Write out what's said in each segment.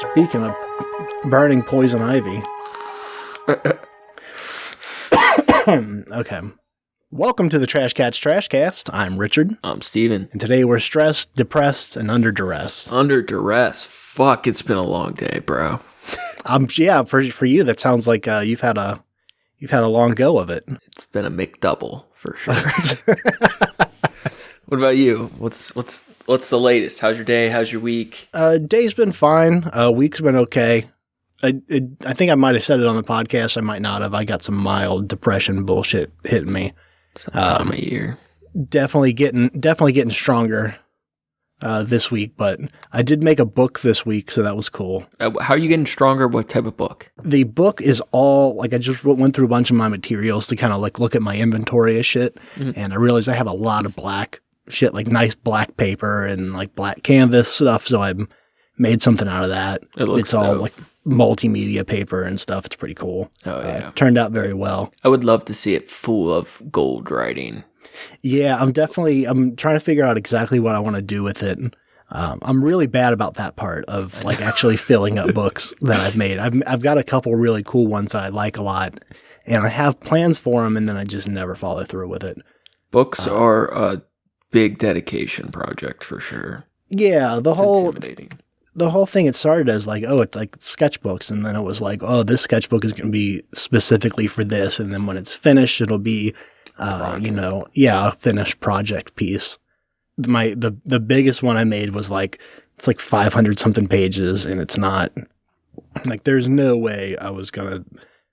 Speaking of burning poison ivy. Okay. Welcome to the Trashcats Trashcast. I'm Richard. I'm Steven. And today we're stressed, depressed, and under duress. Under duress. Fuck, it's been a long day, bro. Yeah, for you, that sounds like you've had a long go of it. It's been a McDouble for sure. What about you? What's the latest? How's your day? How's your week? Day's been fine. Week's been okay. I think I might have said it on the podcast. I might not have. I got some mild depression bullshit hitting me. Time of year. Definitely getting stronger this week. But I did make a book this week, so that was cool. How are you getting stronger? What type of book? The book is all I just went through a bunch of my materials to kind of look at my inventory of shit, and I realized I have a lot of black shit, like nice black paper and like black canvas stuff. So I made something out of that. It's all like multimedia paper and stuff. It's pretty cool. Oh yeah, turned out very well. I would love to see it full of gold writing. Yeah, I'm trying to figure out exactly what I want to do with it. I'm really bad about that part of like actually filling up books that I've made. I've got a couple really cool ones that I like a lot, and I have plans for them, and then I just never follow through with it. Books are a big dedication project for sure. Yeah, It's intimidating. The whole thing, it started as like, oh, it's like sketchbooks. And then it was like, oh, this sketchbook is going to be specifically for this. And then when it's finished, it'll be, a finished project piece. The biggest one I made was like, it's like 500 something pages. And it's not like, there's no way I was going to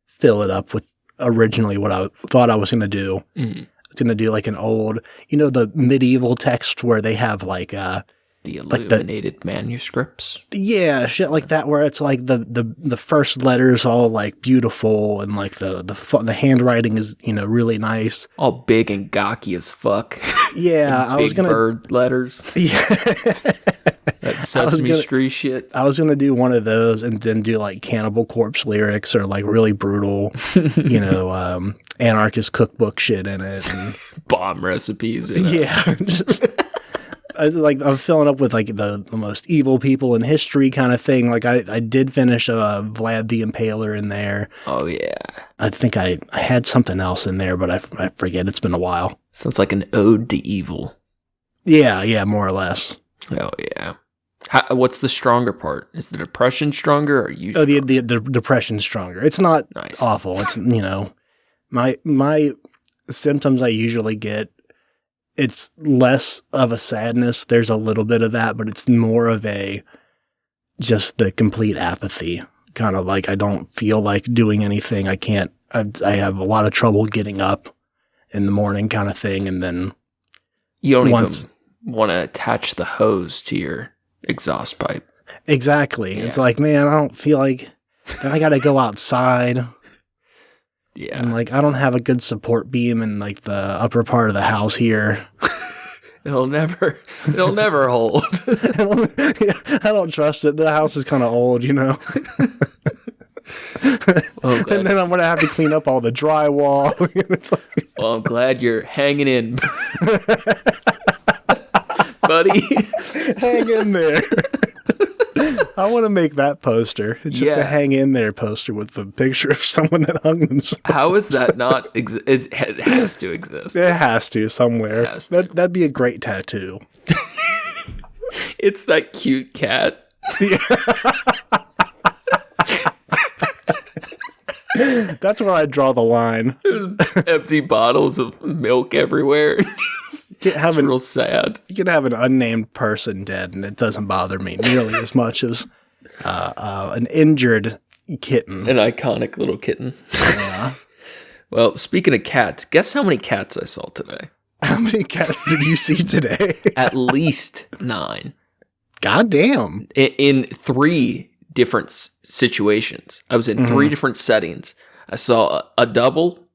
fill it up with originally what I thought I was going to do. Mm-hmm. I was going to do like an old, the medieval text where they have like, the illuminated manuscripts. Yeah, shit like that, where it's like the first letters all like beautiful and like the handwriting is really nice, all big and gawky as fuck. Yeah, I was gonna bird letters. Yeah, that Sesame Street shit. I was gonna do one of those and then do like Cannibal Corpse lyrics or like really brutal, anarchist cookbook shit in it, and bomb recipes. In it. Yeah, just. I'm filling up with like the most evil people in history kind of thing. Like I did finish Vlad the Impaler in there. Oh yeah. I think I had something else in there, but I forget. It's been a while. Sounds like an ode to evil. Yeah, more or less. Oh yeah. What's the stronger part? Is the depression stronger or are you? Oh, the depression's stronger. It's not awful. It's my symptoms I usually get. It's less of a sadness. There's a little bit of that, but it's more of just the complete apathy. Kind of like I don't feel like doing anything. I have a lot of trouble getting up in the morning kind of thing. And then you don't even want to attach the hose to your exhaust pipe. Exactly. Yeah. It's like, man, I don't feel like then I got to go outside. Yeah. And like I don't have a good support beam in like the upper part of the house here. It'll never hold. I don't trust it. The house is kind of old, Well, and then I'm gonna have to clean up all the drywall. Well, I'm glad you're hanging in, buddy. Hang in there. I want to make that poster. It's just a hang in there poster with the picture of someone that hung themselves. How is that not it has to exist. It has to somewhere. That'd be a great tattoo. It's that cute cat. Yeah. That's where I draw the line. There's empty bottles of milk everywhere. It's real sad. You can have an unnamed person dead, and it doesn't bother me nearly as much as an injured kitten. An iconic little kitten. Yeah. Well, speaking of cats, guess how many cats I saw today? How many cats did you see today? At least 9. God damn. In 3 different situations. I was in 3 different settings. I saw a double,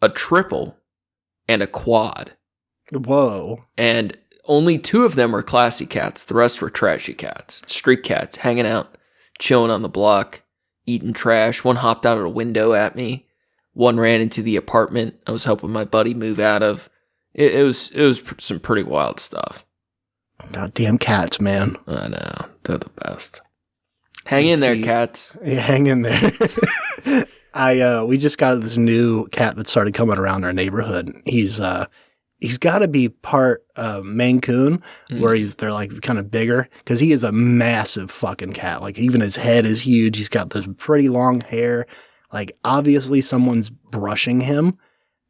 a triple, and a quad. Whoa. And only 2 of them were classy cats. The rest were trashy cats. Street cats, hanging out, chilling on the block, eating trash. One hopped out of a window at me. One ran into the apartment I was helping my buddy move out of. It was some pretty wild stuff. Goddamn cats, man. I know. They're the best. Hang in there, cats. Yeah, hang in there. We just got this new cat that started coming around our neighborhood. He's got to be part Maine Coon, where they're like kind of bigger, because he is a massive fucking cat. Like even his head is huge. He's got this pretty long hair. Like obviously someone's brushing him,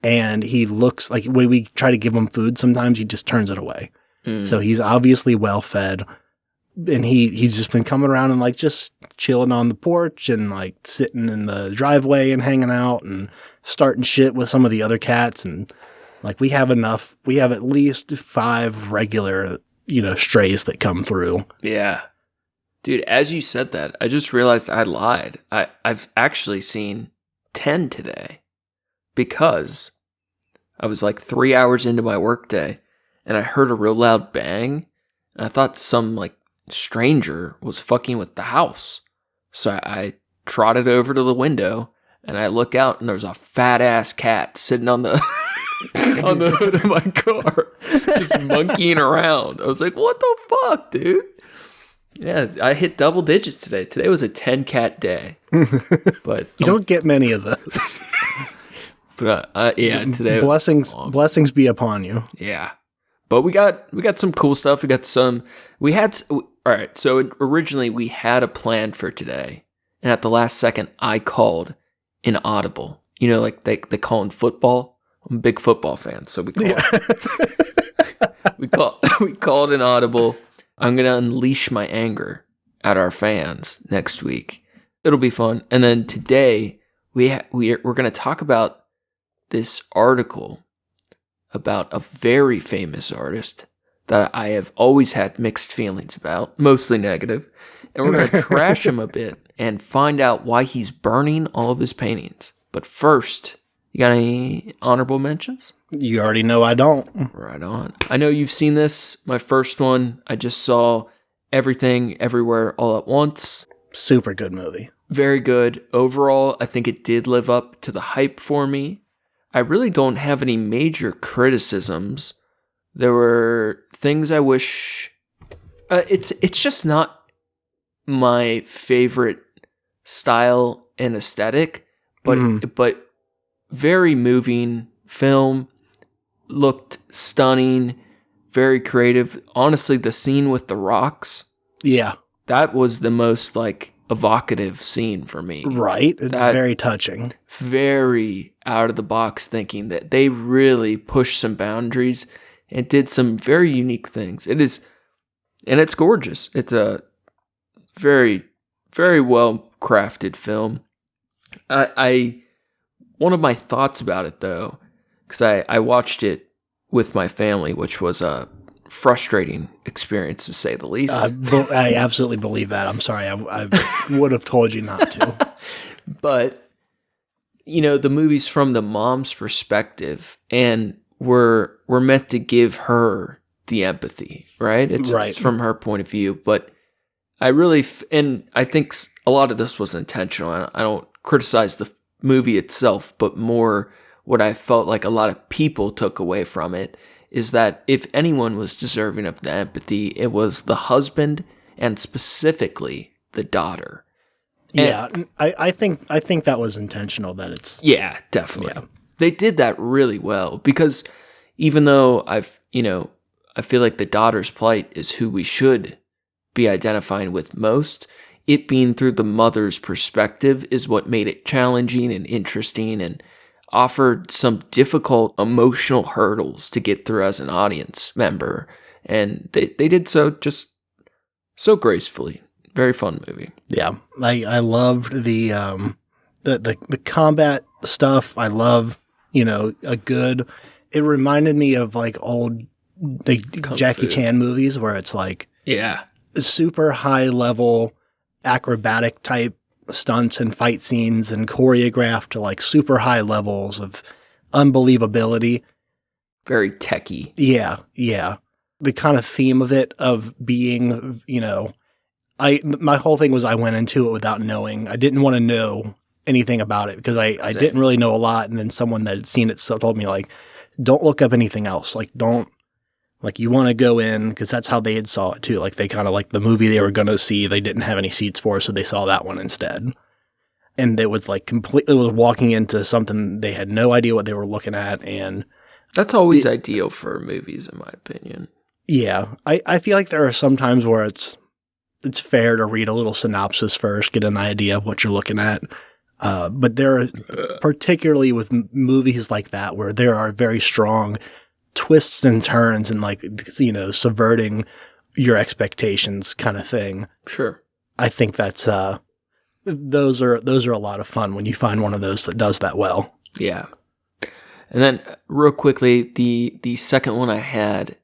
and he looks like when we try to give him food, sometimes he just turns it away. So he's obviously well fed. And he's just been coming around and like just chilling on the porch and like sitting in the driveway and hanging out and starting shit with some of the other cats. And like we have at least 5 regular, strays that come through. Yeah. Dude, as you said that, I just realized I lied. I've actually seen 10 today because I was like 3 hours into my workday and I heard a real loud bang. And I thought some like stranger was fucking with the house. So I trotted over to the window and I look out and there's a fat ass cat sitting on the on the hood of my car, just monkeying around. I was like, what the fuck, dude? Yeah, I hit double digits today. Today was a 10 cat day. But you don't get many of those. But yeah, today blessings be upon you. Yeah. But we got some cool stuff. All right, so originally we had a plan for today, and at the last second, I called an audible. Like they call in football. I'm a big football fan, so we called an audible. I'm gonna unleash my anger at our fans next week. It'll be fun. And then today we're gonna talk about this article about a very famous artist that I have always had mixed feelings about, mostly negative. And we're going to trash him a bit and find out why he's burning all of his paintings. But first, you got any honorable mentions? You already know I don't. Right on. I know you've seen this. My first one, I just saw Everything, Everywhere, All at Once. Super good movie. Very good. Overall, I think it did live up to the hype for me. I really don't have any major criticisms. There were things I wish... It's just not my favorite style and aesthetic, but very moving film, looked stunning, very creative. Honestly, the scene with the rocks, that was the most like evocative scene for me. Right, it's very touching. Very out of the box thinking that they really pushed some boundaries and did some very unique things. It is, and it's gorgeous. It's a very, very well crafted film. One of my thoughts about it though, because I watched it with my family, which was a frustrating experience to say the least. I absolutely believe that. I'm sorry, I would have told you not to. But the movie's from the mom's perspective, and we're meant to give her the empathy, right? It's from her point of view. But I really, and I think a lot of this was intentional. I don't criticize the movie itself, but more what I felt like a lot of people took away from it is that if anyone was deserving of the empathy, it was the husband and specifically the daughter. I think that was intentional. That it's definitely. Yeah. They did that really well because even though I feel like the daughter's plight is who we should be identifying with most, it being through the mother's perspective is what made it challenging and interesting and offered some difficult emotional hurdles to get through as an audience member. And they did so just so gracefully. Very fun movie. Yeah. I loved the combat stuff. I love, it reminded me of like old Jackie Chan movies where it's like super high level acrobatic type stunts and fight scenes and choreographed to like super high levels of unbelievability. Very techie. Yeah. Yeah. The kind of theme of it of being, my whole thing was I went into it without knowing. I didn't want to know anything about it because I didn't really know a lot. And then someone that had seen it told me like, don't look up anything else. Like, don't Like, you want to go in, because that's how they had saw it too. Like, they kind of like the movie they were going to see, they didn't have any seats for, so they saw that one instead. And it was like completely was walking into something they had no idea what they were looking at. And that's always ideal for movies, in my opinion. Yeah. I feel like there are some times where it's fair to read a little synopsis first, get an idea of what you're looking at. But there are, particularly with movies like that, where there are very strong twists and turns and, like, you know, subverting your expectations kind of thing. Sure. I think that's those are a lot of fun when you find one of those that does that well. Yeah. And then real quickly, the second one I had,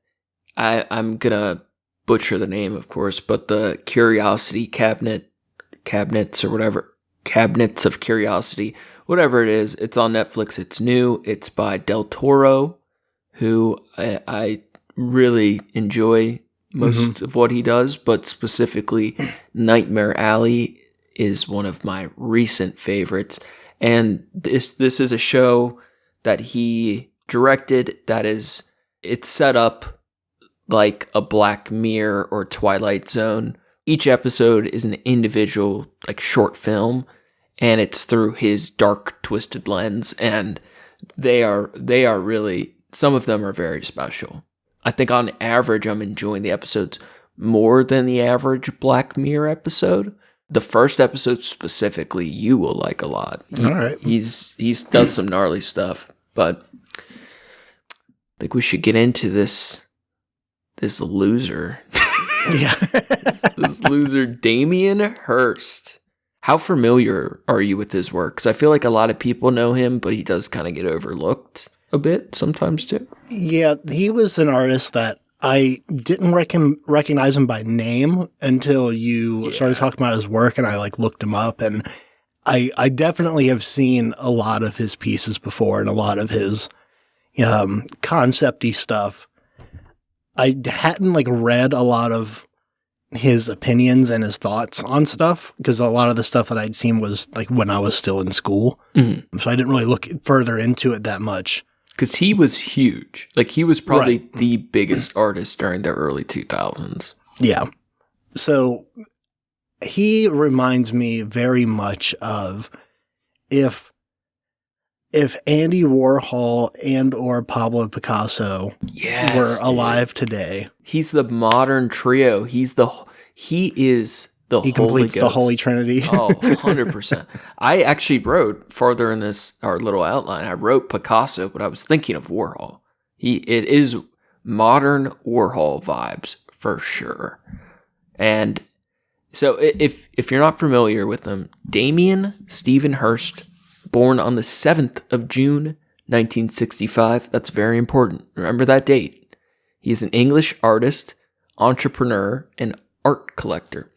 I'm gonna butcher the name, of course, but the Curiosity Cabinets or whatever, Cabinets of Curiosity, whatever it is, it's on Netflix. It's new. It's by Del Toro, who I really enjoy most of what he does, but specifically Nightmare Alley is one of my recent favorites. And this is a show that he directed it's set up like a Black Mirror or Twilight Zone. Each episode is an individual, like, short film, and it's through his dark, twisted lens, and they are really, some of them are very special. I think on average, I'm enjoying the episodes more than the average Black Mirror episode. The first episode specifically, you will like a lot. All right. He does some gnarly stuff, but I think we should get into this loser. Yeah. this loser, Damien Hirst. How familiar are you with his work? Because I feel like a lot of people know him, but he does kind of get overlooked a bit sometimes too. Yeah, he was an artist that I didn't recognize him by name until you started talking about his work, and I, like, looked him up, and I definitely have seen a lot of his pieces before and a lot of his concept-y stuff. I hadn't, like, read a lot of his opinions and his thoughts on stuff, because a lot of the stuff that I'd seen was, like, when I was still in school. Mm-hmm. So I didn't really look further into it that much. Because he was huge. Like, he was probably the biggest artist during the early 2000s. Yeah. So he reminds me very much of if Andy Warhol and or Pablo Picasso were alive today. He's the modern trio. He is the He completes the Holy Trinity. Oh, 100%. I actually wrote further in our little outline, I wrote Picasso, but I was thinking of Warhol. It is modern Warhol vibes for sure. And so if you're not familiar with him, Damien Stephen Hirst, born on the 7th of June, 1965. That's very important. Remember that date. He is an English artist, entrepreneur, and art collector.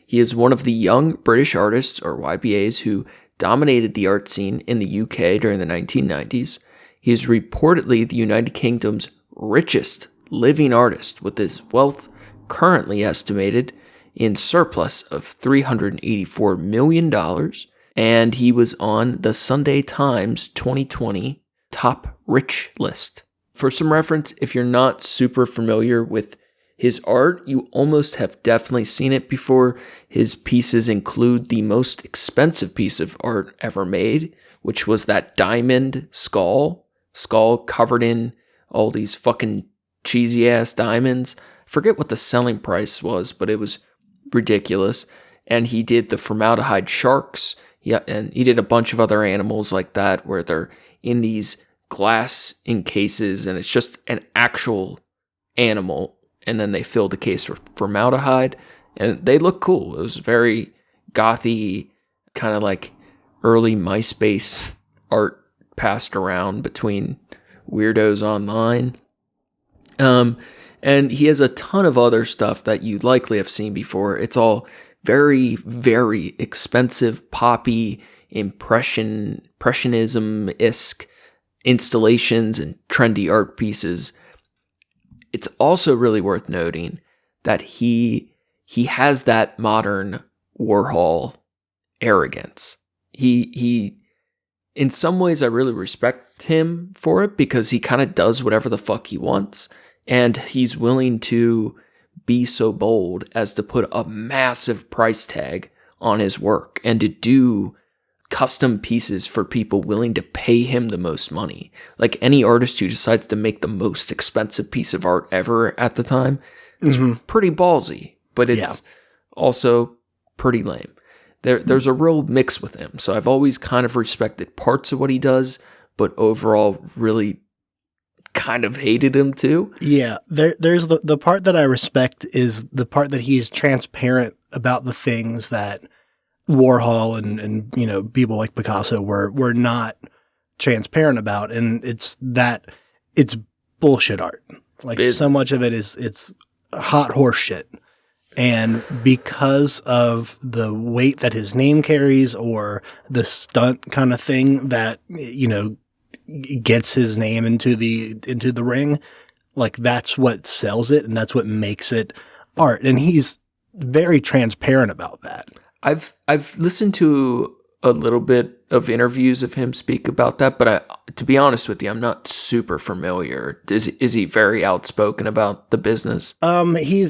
He is one of the young British artists, or YBAs, who dominated the art scene in the UK during the 1990s. He is reportedly the United Kingdom's richest living artist, with his wealth currently estimated in surplus of $384 million, and he was on the Sunday Times 2020 Top Rich list. For some reference, if you're not super familiar with his art, you almost have definitely seen it before. His pieces include the most expensive piece of art ever made, which was that diamond skull covered in all these fucking cheesy ass diamonds. Forget what the selling price was, but it was ridiculous. And he did the formaldehyde sharks. Yeah, and he did a bunch of other animals like that where they're in these glass encases and it's just an actual animal. And then they filled the case with formaldehyde, and they look cool. It was very gothy, kind of like early MySpace art passed around between weirdos online. And he has a ton of other stuff that you likely have seen before. It's all very, very expensive, poppy, impressionism-esque installations and trendy art pieces. It's also really worth noting that he has that modern Warhol arrogance. He in some ways I really respect him for it because he kind of does whatever the fuck he wants, And he's willing to be so bold as to put a massive price tag on his work and to do custom pieces for people willing to pay him the most money. Like any artist who decides to make the most expensive piece of art ever at the time, it's pretty ballsy, but it's also pretty lame. There's a real mix with him. So I've always kind of respected parts of what he does, but overall really kind of hated him too. Yeah, there's the part that I respect is the part that he's transparent about the things that Warhol and you know, people like Picasso were not transparent about, and it's bullshit art. Like business. So much of it it's hot horse shit. And because of the weight that his name carries, or the stunt kind of thing that, you know, gets his name into the ring, like that's what sells it and that's what makes it art. And he's very transparent about that. I've listened to a little bit of interviews of him speak about that, but to be honest with you, I'm not super familiar. Is he very outspoken about the business? He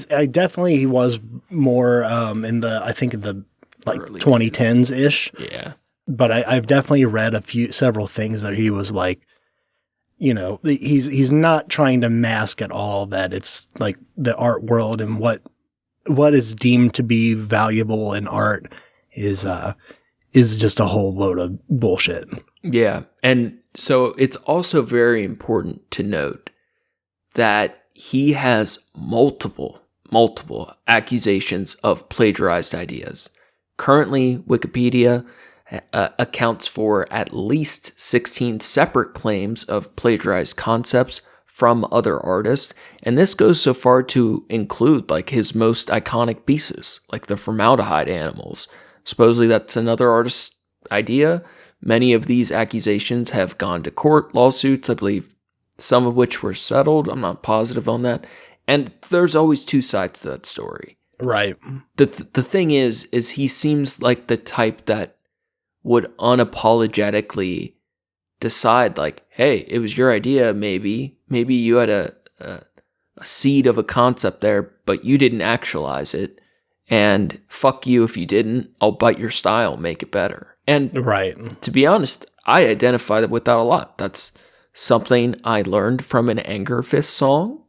was more in the like early 2010s ish. Yeah. But I've definitely read several things that he was like, you know, he's not trying to mask at all that it's like the art world and what is deemed to be valuable in art is just a whole load of bullshit. Yeah. And so it's also very important to note that he has multiple accusations of plagiarized ideas. Currently, Wikipedia accounts for at least 16 separate claims of plagiarized concepts from other artists, and this goes so far to include like his most iconic pieces, like the formaldehyde animals. Supposedly that's another artist's idea. Many of these accusations have gone to court lawsuits, I believe some of which were settled. I'm not positive on that. And there's always two sides to that story. Right. The thing is he seems like the type that would unapologetically decide like, hey, it was your idea, maybe you had a seed of a concept there, but you didn't actualize it, and fuck you if you didn't. I'll bite your style, make it better. And right. To be honest, I identify with that a lot. That's something I learned from an Anger Fist song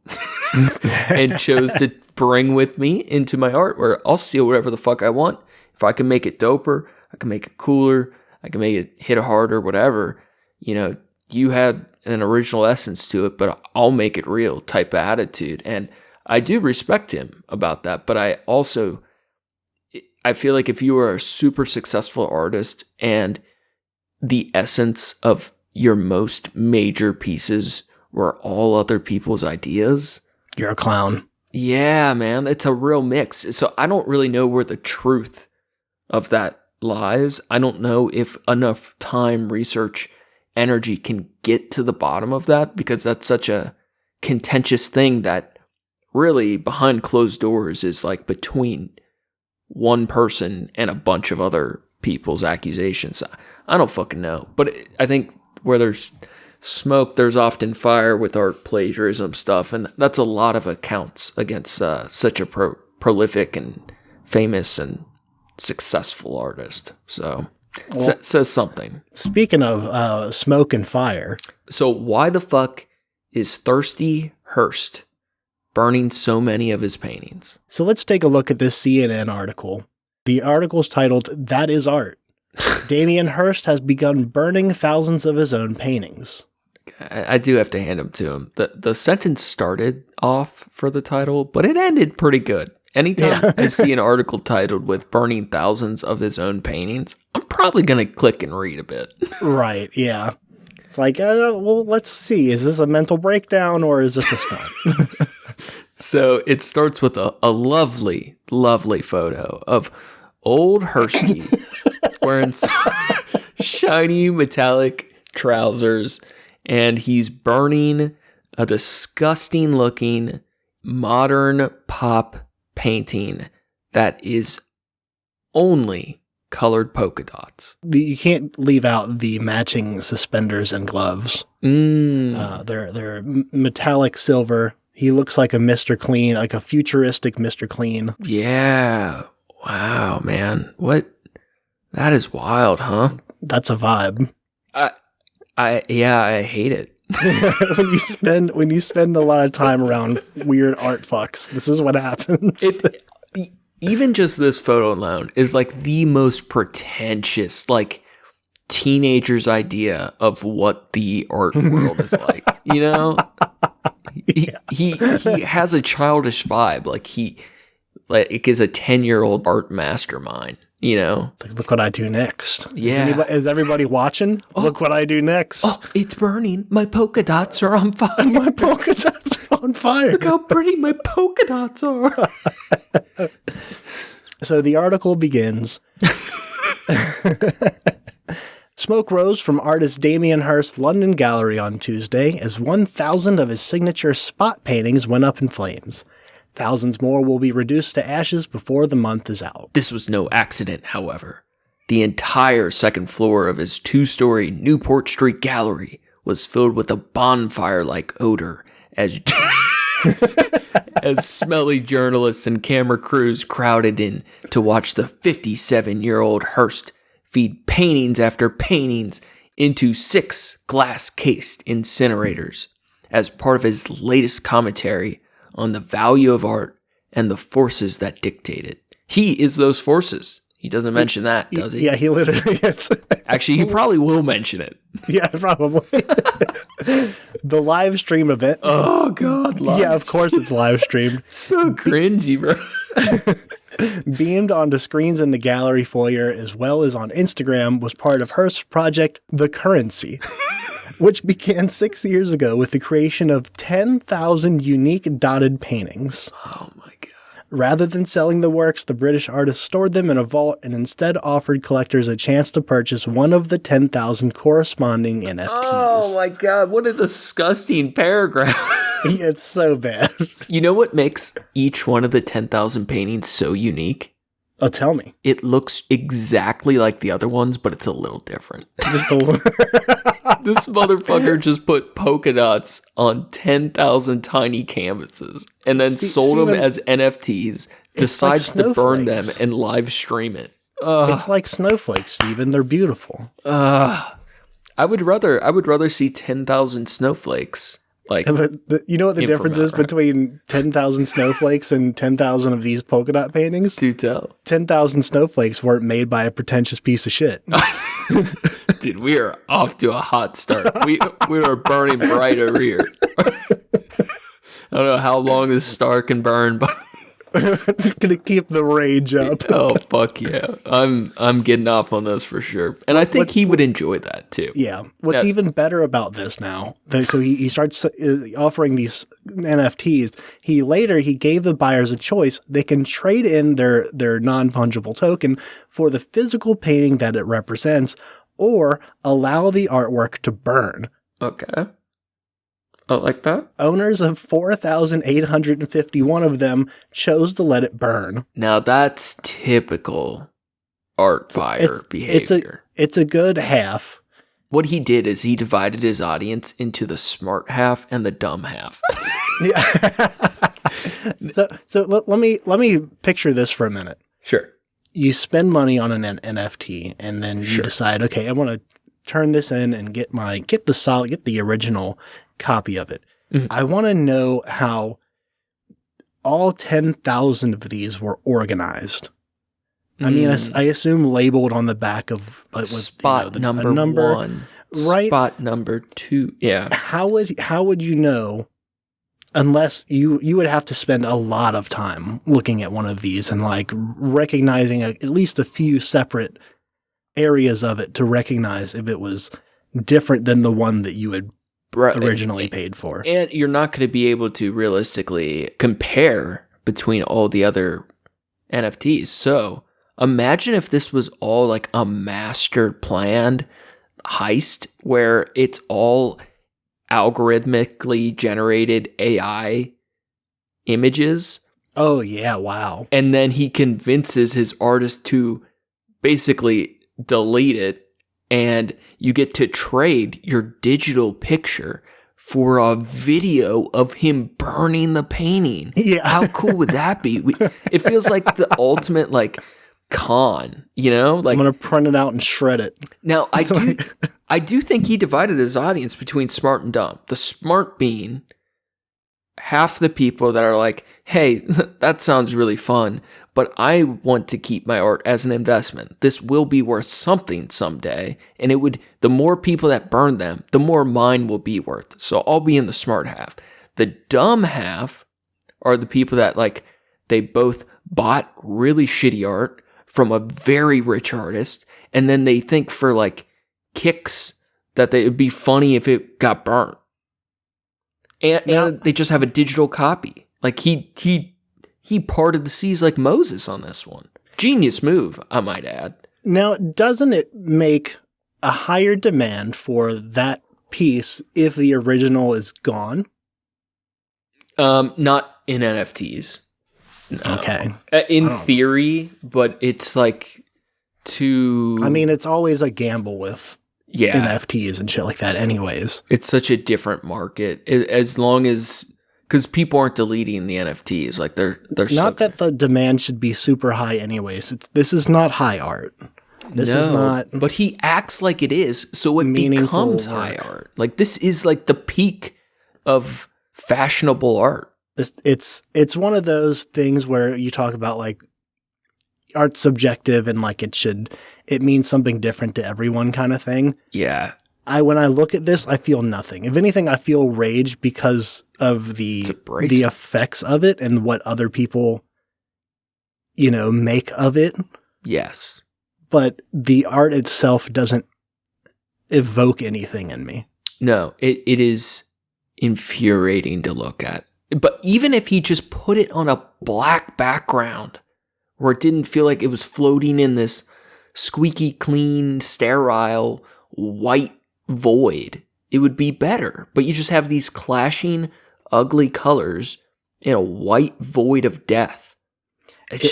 and chose to bring with me into my art, where I'll steal whatever the fuck I want. If I can make it doper, I can make it cooler, I can make it hit harder, whatever. You know, you had an original essence to it, but I'll make it real type of attitude. And I do respect him about that. But I feel like if you are a super successful artist and the essence of your most major pieces were all other people's ideas, you're a clown. Yeah, man, it's a real mix. So I don't really know where the truth of that lies. I don't know if enough time, research, energy can get to the bottom of that, because that's such a contentious thing that really behind closed doors is like between one person and a bunch of other people's accusations. I don't fucking know. But I think where there's smoke, there's often fire with art plagiarism stuff. And that's a lot of accounts against such a prolific and famous and successful artist. So says something. Speaking of smoke and fire. So why the fuck is Thirsty Hirst burning so many of his paintings? So let's take a look at this CNN article. The article's titled, "That is Art. Damien Hirst has begun burning thousands of his own paintings." I do have to hand him to him. The sentence started off for the title, but it ended pretty good. Anytime I see an article titled with burning thousands of his own paintings, I'm probably going to click and read a bit. Right, yeah. It's like, well, let's see. Is this a mental breakdown or is this a stunt? So it starts with a lovely, lovely photo of old Hirsty wearing shiny metallic trousers, and he's burning a disgusting looking modern pop painting that is only colored polka dots. You can't leave out the matching suspenders and gloves. They're metallic silver He looks like a Mr. Clean, like a futuristic Mr. Clean. Yeah. Wow, man. What? That is wild, huh? That's a vibe. I hate it. when you spend a lot of time around weird art fucks, this is what happens. Even just this photo alone is like the most pretentious, like, teenager's idea of what the art world is like. You know, he has a childish vibe. Like it is a 10-year-old art mastermind. You know, like, look what I do next. Yeah, is everybody watching? Oh, look what I do next. Oh, it's burning. My polka dots are on fire. My polka dots are on fire. Look how pretty my polka dots are. So the article begins. Smoke rose from artist Damien Hirst's London gallery on Tuesday as 1,000 of his signature spot paintings went up in flames. Thousands more will be reduced to ashes before the month is out. This was no accident, however. The entire second floor of his 2-story Newport Street gallery was filled with a bonfire-like odor as smelly journalists and camera crews crowded in to watch the 57-year-old Hirst feed paintings after paintings into 6 glass-cased incinerators as part of his latest commentary on the value of art and the forces that dictate it. He is those forces. He doesn't mention that, does he? Yeah, he literally is. Actually, he probably will mention it. Yeah, probably. The live stream event. Oh, God. Yeah, of course it's live streamed. So cringy, bro. Beamed onto screens in the gallery foyer as well as on Instagram was part of Hirst's project, The Currency, which began 6 years ago with the creation of 10,000 unique dotted paintings. Oh, my God. Rather than selling the works, the British artist stored them in a vault and instead offered collectors a chance to purchase one of the 10,000 corresponding NFTs. Oh, my God. What a disgusting paragraph. It's so bad. You know what makes each one of the 10,000 paintings so unique? Oh, tell me. It looks exactly like the other ones, but it's a little different. Just a This motherfucker just put polka dots on 10,000 tiny canvases and then sold them as NFTs, decides to burn them and live stream it. It's like snowflakes, Steven. They're beautiful. I would rather see 10,000 snowflakes. Like, you know what the difference is between 10,000 snowflakes and 10,000 of these polka dot paintings? Do tell. 10,000 snowflks weren't made by a pretentious piece of shit. Dude, we are off to a hot start. We are burning bright over here. I don't know how long this star can burn, but it's gonna keep the rage up. Oh, fuck yeah. I'm getting off on this for sure. And I think he would enjoy that too. Yeah. What's even better about this now, so he starts offering these NFTs. He gave the buyers a choice. They can trade in their non-fungible token for the physical painting that it represents, or allow the artwork to burn. Okay. Oh, like that? Owners of 4,851 of them chose to let it burn. Now that's typical art fire behavior. It's a good half. What he did is he divided his audience into the smart half and the dumb half. So let me picture this for a minute. Sure. You spend money on an NFT, and then you decide, okay, I want to turn this in and get the original copy of it. Mm-hmm. I want to know how all 10,000 of these were organized. I mean, I assume labeled on the back of spot number 1, right? Spot number 2. Yeah. How would you know? Unless you would have to spend a lot of time looking at one of these and like recognizing at least a few separate areas of it to recognize if it was different than the one that you had originally paid for. And you're not going to be able to realistically compare between all the other NFTs. So imagine if this was all like a master planned heist where it's all algorithmically generated AI images. Oh, yeah. Wow. And then he convinces his artist to basically delete it, and you get to trade your digital picture for a video of him burning the painting. Yeah. How cool would that be? It feels like the ultimate like con, you know? Like, I'm going to print it out and shred it. Now, I do think he divided his audience between smart and dumb. The smart being half the people that are like, hey, that sounds really fun, but I want to keep my art as an investment. This will be worth something someday. And the more people that burn them, the more mine will be worth. So I'll be in the smart half. The dumb half are the people that like, they both bought really shitty art from a very rich artist. And then they think for like kicks that it would be funny if it got burnt. And they just have a digital copy. Like he parted the seas like Moses on this one. Genius move, I might add. Now, doesn't it make a higher demand for that piece if the original is gone? Not in NFTs. No. Okay. In theory, but it's like I mean, it's always a gamble with NFTs and shit like that anyways. It's such a different market. As long as... Because people aren't deleting the NFTs. Like, they're not that the demand should be super high anyways. This is not high art. This is not... But he acts like it is, so it becomes high art. Like, this is like the peak of fashionable art. It's one of those things where you talk about, like, art's subjective and, like, it means something different to everyone kind of thing. Yeah. When I look at this, I feel nothing. If anything, I feel rage because of the effects of it and what other people, make of it. Yes. But the art itself doesn't evoke anything in me. No, it is infuriating to look at. But even if he just put it on a black background where it didn't feel like it was floating in this squeaky clean, sterile, white void, it would be better. But you just have these clashing, ugly colors in a white void of death. It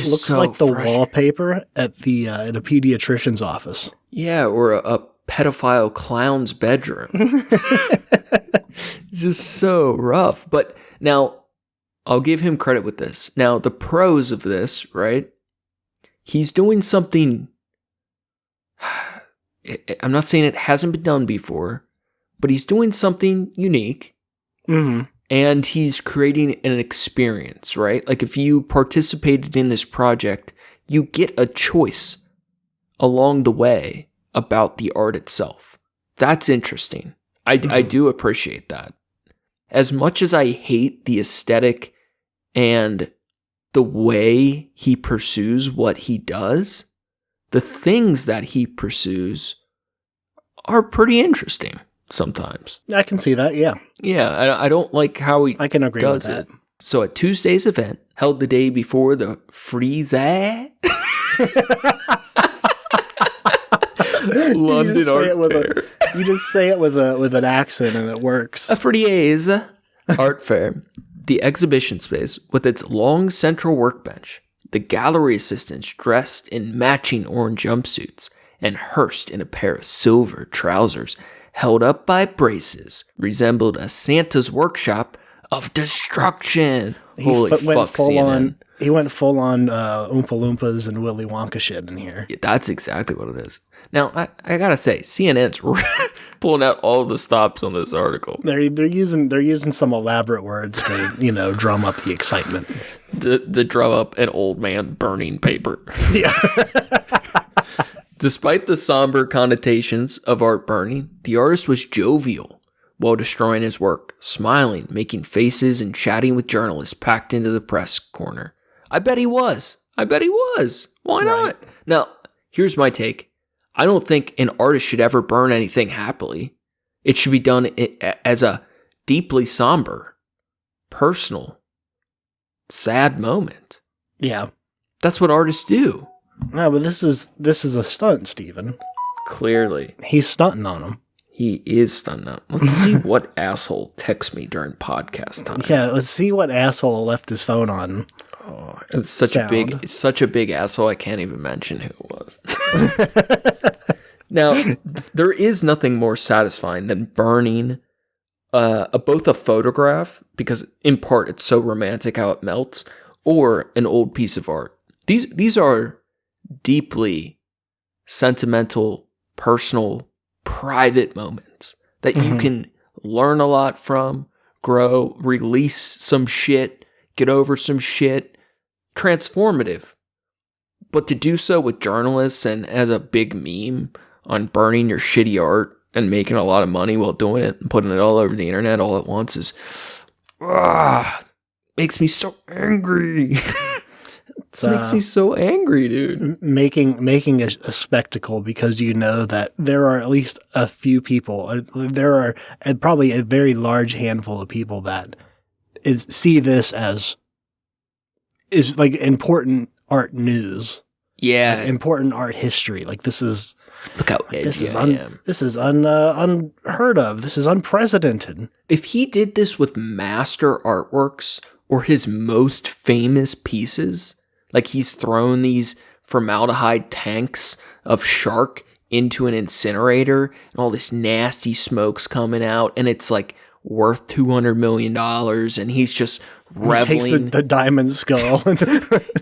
Yeah, or a pedophile clown's bedroom. It's just so rough. But now, I'll give him credit with this. Now, the pros of this, right? He's doing something... I'm not saying it hasn't been done before, but he's doing something unique. Mm-hmm. And he's creating an experience, right? Like if you participated in this project, you get a choice along the way about the art itself. That's interesting. I do appreciate that. As much as I hate the aesthetic and the way he pursues what he does, the things that he pursues are pretty interesting sometimes. I can see that, yeah. Yeah, I don't like how he I can agree does with that. it. So at Tuesday's event, held the day before the Frieze London Art Fair. You just say it with an accent and it works. A Frieze Art Fair. The exhibition space with its long central workbench, the gallery assistants dressed in matching orange jumpsuits, and Hirst in a pair of silver trousers held up by braces, resembled a Santa's workshop of destruction. Holy fuck, CNN. He went full on Oompa Loompas and Willy Wonka shit in here. Yeah, that's exactly what it is. Now, I gotta say, CNN's pulling out all the stops on this article. They're using some elaborate words to drum up the excitement. The drum up an old man burning paper. Yeah. Despite the somber connotations of art burning, the artist was jovial while destroying his work, smiling, making faces, and chatting with journalists packed into the press corner. I bet he was. Why not? Now, here's my take. I don't think an artist should ever burn anything happily. It should be done as a deeply somber, personal, sad moment. Yeah. That's what artists do. No, but this is a stunt, Steven. Clearly. He's stunting on him. He is stunting on. Let's see what asshole texts me during podcast time. Yeah, let's see what asshole left his phone on. Oh, it's such a big asshole. I can't even mention who it was. Now, there is nothing more satisfying than burning both a photograph, because in part it's so romantic how it melts, or an old piece of art. These are deeply sentimental, personal, private moments that you can learn a lot from, grow, release some shit, get over some shit, transformative. But to do so with journalists and as a big meme on burning your shitty art and making a lot of money while doing it and putting it all over the internet all at once is makes me so angry. It makes me so angry, dude. Making a spectacle, because you know that there are at least a few people, there are probably a very large handful of people that see this as is like important art news. Yeah. Like important art history. Like this is, look how edgy I am. This is unheard of. This is unprecedented. If he did this with master artworks or his most famous pieces, like he's thrown these formaldehyde tanks of shark into an incinerator and all this nasty smoke's coming out and it's like worth $200 million and he's just reveling. He takes the diamond skull.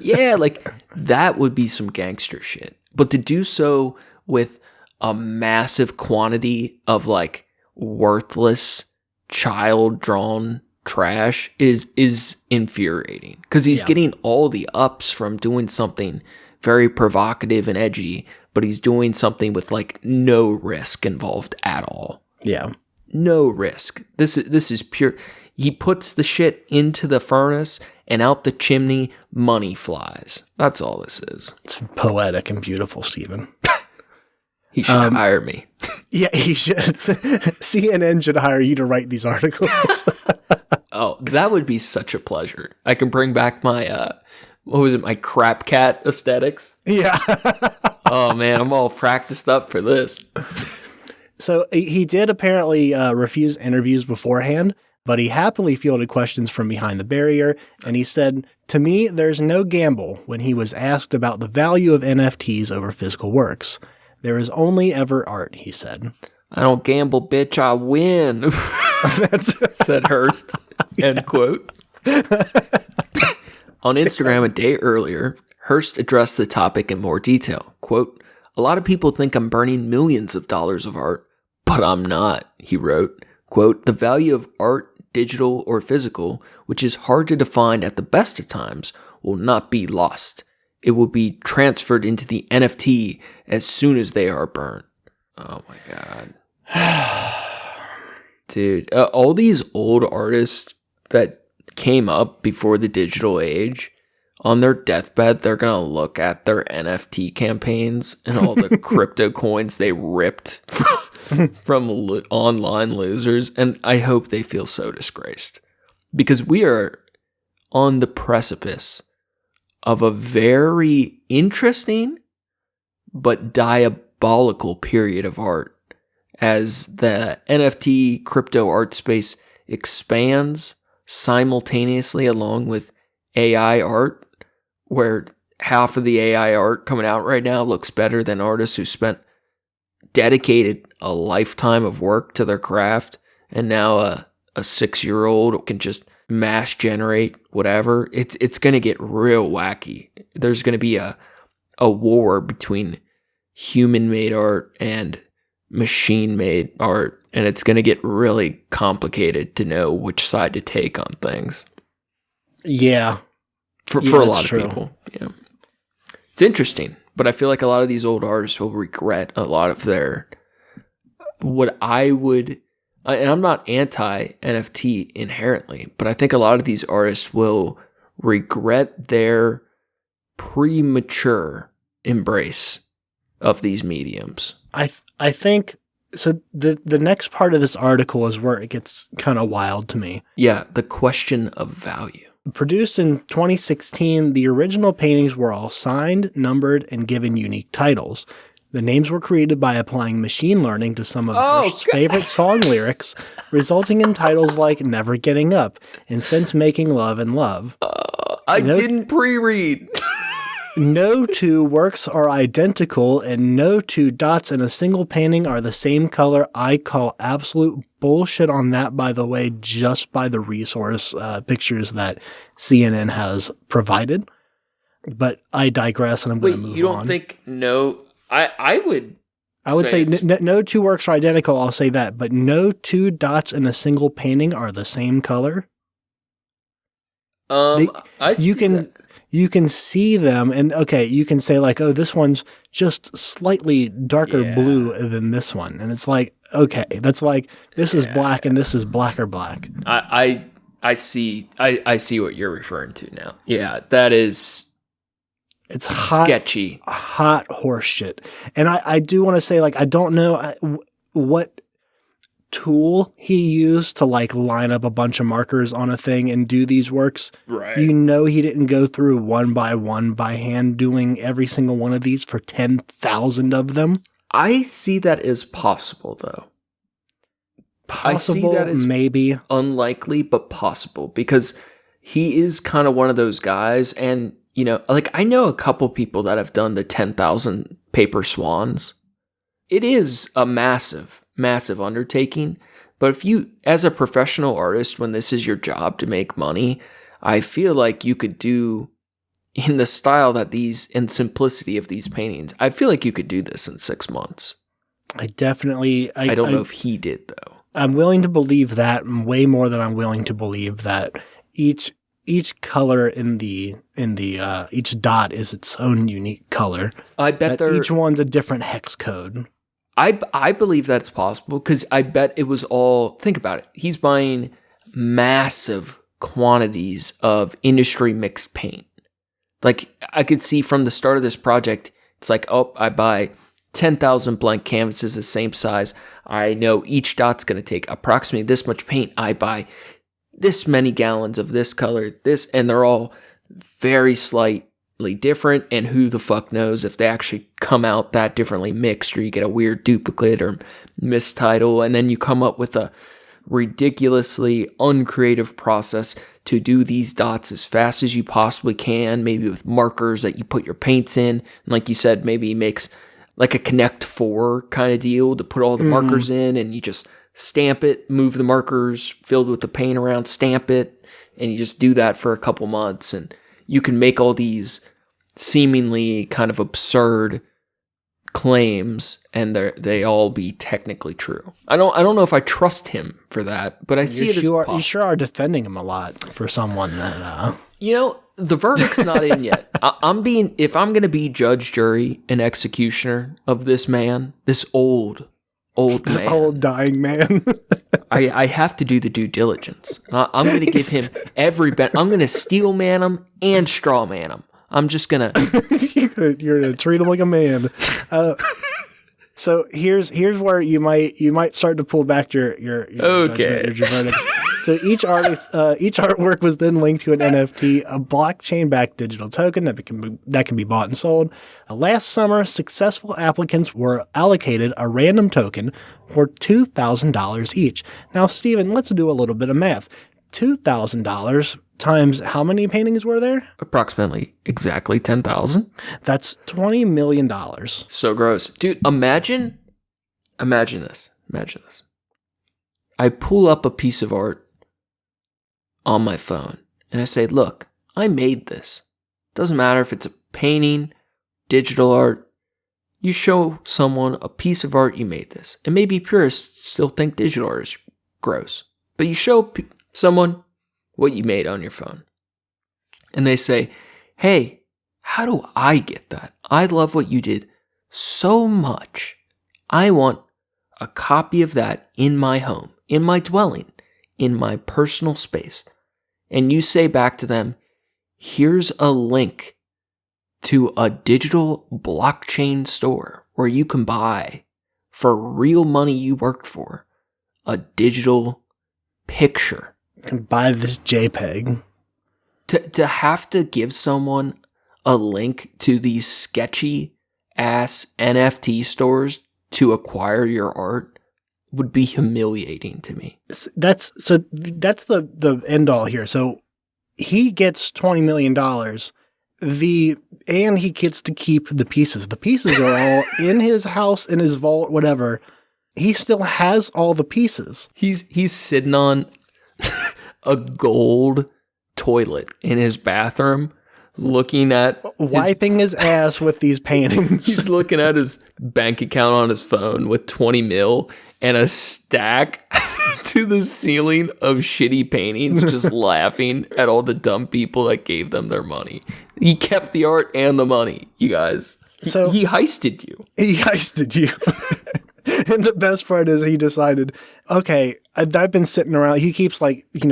Yeah, like that would be some gangster shit. But to do so with a massive quantity of like worthless child drawn trash is infuriating, because he's getting all the ups from doing something very provocative and edgy, but he's doing something with like no risk involved at all. Yeah. No risk. This is pure. He puts the shit into the furnace and out the chimney, money flies. That's all this is. It's poetic and beautiful, Stephen. He should hire me. Yeah, he should. CNN should hire you to write these articles. Oh, that would be such a pleasure. I can bring back my, my crap cat aesthetics. Yeah. Oh, man, I'm all practiced up for this. So he did apparently refuse interviews beforehand, but he happily fielded questions from behind the barrier, and he said, "To me, there's no gamble," when he was asked about the value of NFTs over physical works. "There is only ever art," he said. "I don't gamble, bitch, I win," said Hirst. End quote. On Instagram a day earlier, Hirst addressed the topic in more detail. Quote, "A lot of people think I'm burning millions of dollars of art, but I'm not," he wrote. Quote, "The value of art, digital or physical, which is hard to define at the best of times, will not be lost. It will be transferred into the NFT as soon as they are burned." Oh my God. Dude, all these old artists that came up before the digital age, on their deathbed, they're going to look at their NFT campaigns and all the crypto coins they ripped from online losers. And I hope they feel so disgraced, because we are on the precipice of a very interesting but diabolical period of art as the NFT crypto art space expands simultaneously along with AI art, where half of the AI art coming out right now looks better than artists who spent dedicated a lifetime of work to their craft, and now a 6-year-old can just mass generate whatever. It's going to get real wacky. There's going to be a war between human-made art and machine-made art, and it's going to get really complicated to know which side to take on things. Yeah. For a lot of people. Yeah. It's interesting, but I feel like a lot of these old artists will regret a lot of their, what I would, and I'm not anti-NFT inherently, but I think a lot of these artists will regret their premature embrace of these mediums. I think, so the next part of this article is where it gets kind of wild to me. Yeah, the question of value. Produced in 2016, the original paintings were all signed, numbered, and given unique titles. The names were created by applying machine learning to some of Hirst's favorite song lyrics, resulting in titles like Never Getting Up and Since Making Love and Love. I didn't pre-read. No two works are identical, and no two dots in a single painting are the same color. I call absolute bullshit on that, by the way, just by the resource pictures that CNN has provided. But I digress, and I'm going to move on. Wait, you don't think no? I would. I would say no two works are identical. I'll say that, but no two dots in a single painting are the same color. I see that. You can see them, and okay, you can say like, oh, this one's just slightly darker blue than this one, and it's like, okay, that's like this is black and this is blacker black. I see what you're referring to now. Yeah, that is. It's hot, sketchy, hot horse shit. And I do want to say, like, I don't know what tool he used to like line up a bunch of markers on a thing and do these works. Right. You know, he didn't go through one by hand doing every single one of these for 10,000 of them. I see that as possible, though. Possible, I see that as maybe unlikely, but possible, because he is kind of one of those guys. And you know, like I know a couple people that have done the 10,000 paper swans. It is a massive, massive undertaking. But if you, as a professional artist, when this is your job to make money, I feel like you could do in the style that these and simplicity of these paintings. I feel like you could do this in 6 months. I don't know if he did though. I'm willing to believe that way more than I'm willing to believe that each color in the each dot is its own unique color. I bet each one's a different hex code. I believe that's possible because I bet it was all. Think about it. He's buying massive quantities of industry mixed paint. Like I could see from the start of this project, it's like, oh, I buy 10,000 blank canvases the same size. I know each dot's going to take approximately this much paint. I buy this many gallons of this color, this, and they're all very slightly different. And who the fuck knows if they actually come out that differently mixed, or you get a weird duplicate or mistitle, and then you come up with a ridiculously uncreative process to do these dots as fast as you possibly can, maybe with markers that you put your paints in. And like you said, maybe he makes like a Connect 4 kind of deal to put all the markers in, and you just stamp it, move the markers filled with the paint around, stamp it, and you just do that for a couple months, and you can make all these seemingly kind of absurd claims, and they all be technically true. I don't know if I trust him for that, but I see it as possible. You sure are defending him a lot for someone that you know, the verdict's not in yet. If I'm going to be judge, jury, and executioner of this man, this old man. Old dying man. I have to do the due diligence. I'm going to give him every bet. I'm going to steel man him and straw man him. I'm just going to... You're going to treat him like a man. So here's where you might start to pull back your judgment, your verdicts. So each artwork was then linked to an NFT, a blockchain-backed digital token that can be bought and sold. Last summer, successful applicants were allocated a random token for $2,000 each. Now, Steven, let's do a little bit of math. $2,000 times how many paintings were there? Approximately exactly 10,000. That's $20 million. So gross. Dude, imagine this. I pull up a piece of art on my phone and I say, look, I made this. Doesn't matter if it's a painting, digital art. You show someone a piece of art, you made this. And maybe purists still think digital art is gross. But you show someone what you made on your phone. And they say, hey, how do I get that? I love what you did so much. I want a copy of that in my home, in my dwelling, in my personal space. And you say back to them, here's a link to a digital blockchain store where you can buy, for real money you worked for, a digital picture. You can buy this JPEG. To have to give someone a link to these sketchy ass NFT stores to acquire your art would be humiliating to me. That's the end all here. So he gets $20 million, and he gets to keep the pieces. The pieces are all in his house, in his vault, whatever. He still has all the pieces. He's sitting on a gold toilet in his bathroom, looking at wiping his ass with these paintings. He's looking at his bank account on his phone with 20 mil and a stack to the ceiling of shitty paintings, just laughing at all the dumb people that gave them their money. He kept the art and the money, you guys. So he heisted you. He heisted you. And the best part is he decided, okay, I've been sitting around. He keeps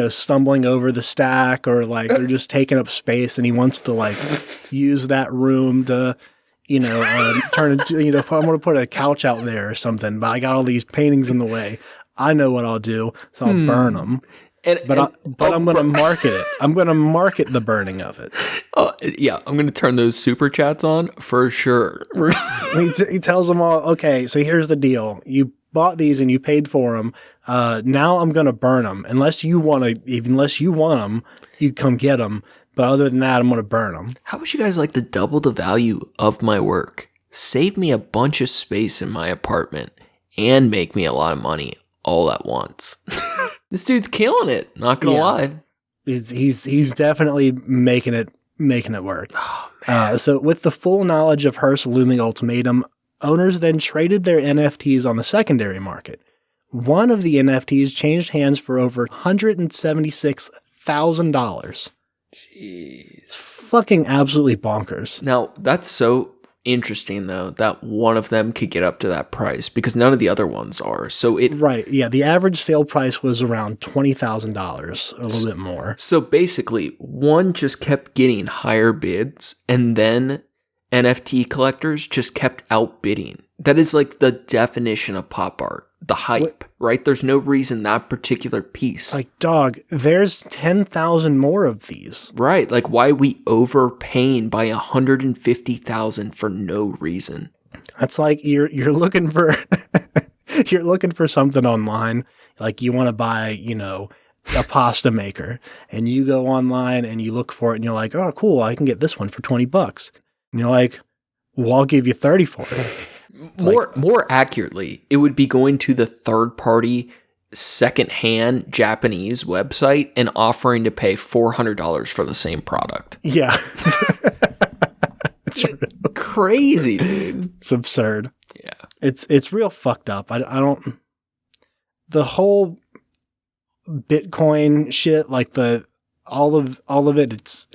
stumbling over the stack or they're just taking up space, and he wants to use that room to, turn into, I'm going to put a couch out there or something, but I got all these paintings in the way. I know what I'll do, so I'll burn them. But I'm going to market it. I'm going to market the burning of it. Yeah, I'm going to turn those super chats on for sure. He tells them all, okay, so here's the deal. You bought these and you paid for them. Now I'm going to burn them. Unless you want them, you come get them. But other than that, I'm going to burn them. How would you guys like to double the value of my work? Save me a bunch of space in my apartment and make me a lot of money all at once. This dude's killing it. Not gonna lie. He's definitely making it work. Oh, so with the full knowledge of Hirst's looming ultimatum, owners then traded their NFTs on the secondary market. One of the NFTs changed hands for over $176,000. Jeez. It's fucking absolutely bonkers. Now, that's so interesting, though, that one of them could get up to that price because none of the other ones are. Right. Yeah. The average sale price was around $20,000, a little bit more. So basically, one just kept getting higher bids, and then NFT collectors just kept outbidding. That is the definition of pop art. The hype, right? There's no reason that particular piece. Dog, there's 10,000 more of these. Right. Why are we overpaying by $150,000 for no reason? That's you're looking for you're looking for something online. You want to buy, a pasta maker, and you go online and you look for it and you're like, oh, cool, I can get this one for $20. And you're like, well, I'll give you 30 for it. More accurately, it would be going to the third-party second-hand Japanese website and offering to pay $400 for the same product. Yeah. Crazy, dude. It's absurd. Yeah. It's real fucked up. I don't... The whole Bitcoin shit, all of it,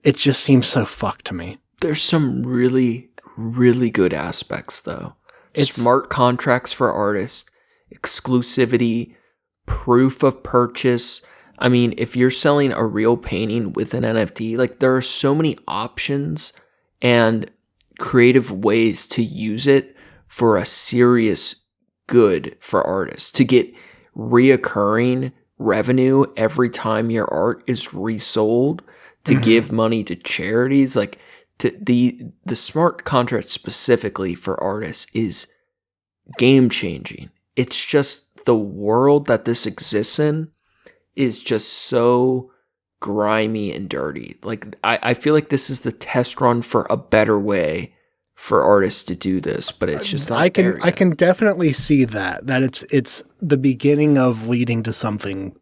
it just seems so fucked to me. There's some really good aspects, though. Smart contracts for artists, exclusivity, proof of purchase. I mean, if you're selling a real painting with an NFT, there are so many options and creative ways to use it for a serious good for artists, to get reoccurring revenue every time your art is resold, to give money to charities. The smart contract specifically for artists is game changing. It's just the world that this exists in is just so grimy and dirty. I feel like this is the test run for a better way for artists to do this, but it's just not there yet. I can definitely see that it's the beginning of leading to something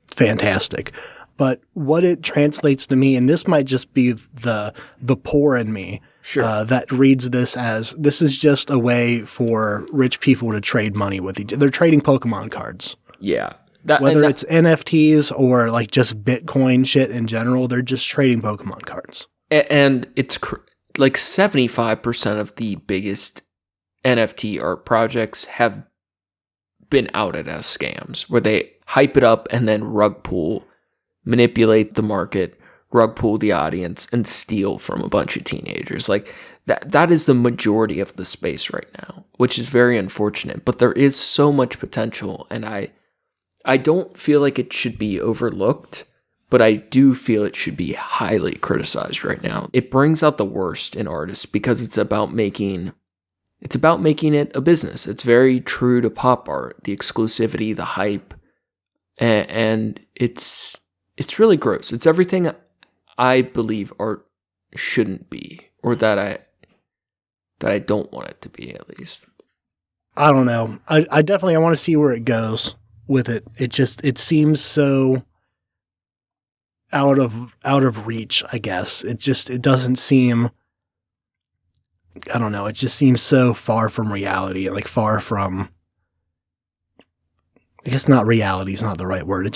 fantastic. But what it translates to me, and this might just be the poor in me, sure, that reads this as this is just a way for rich people to trade money with each other. They're trading Pokemon cards. Yeah. Whether it's NFTs or just Bitcoin shit in general, they're just trading Pokemon cards. And it's 75% of the biggest NFT art projects have been outed as scams, where they hype it up and then rug pull, manipulate the market, rug pull the audience, and steal from a bunch of teenagers. That is the majority of the space right now, which is very unfortunate. But there is so much potential, and I don't feel like it should be overlooked, but I do feel it should be highly criticized right now. It brings out the worst in artists because it's about making it a business. It's very true to pop art, the exclusivity, the hype, and it's really gross. It's everything I believe art shouldn't be, or that I don't want it to be, at least. I don't know. I definitely want to see where it goes with it. It seems so out of reach, I guess. It doesn't seem, I don't know, it just seems so far from reality, like far from, I guess not reality is not the right word. It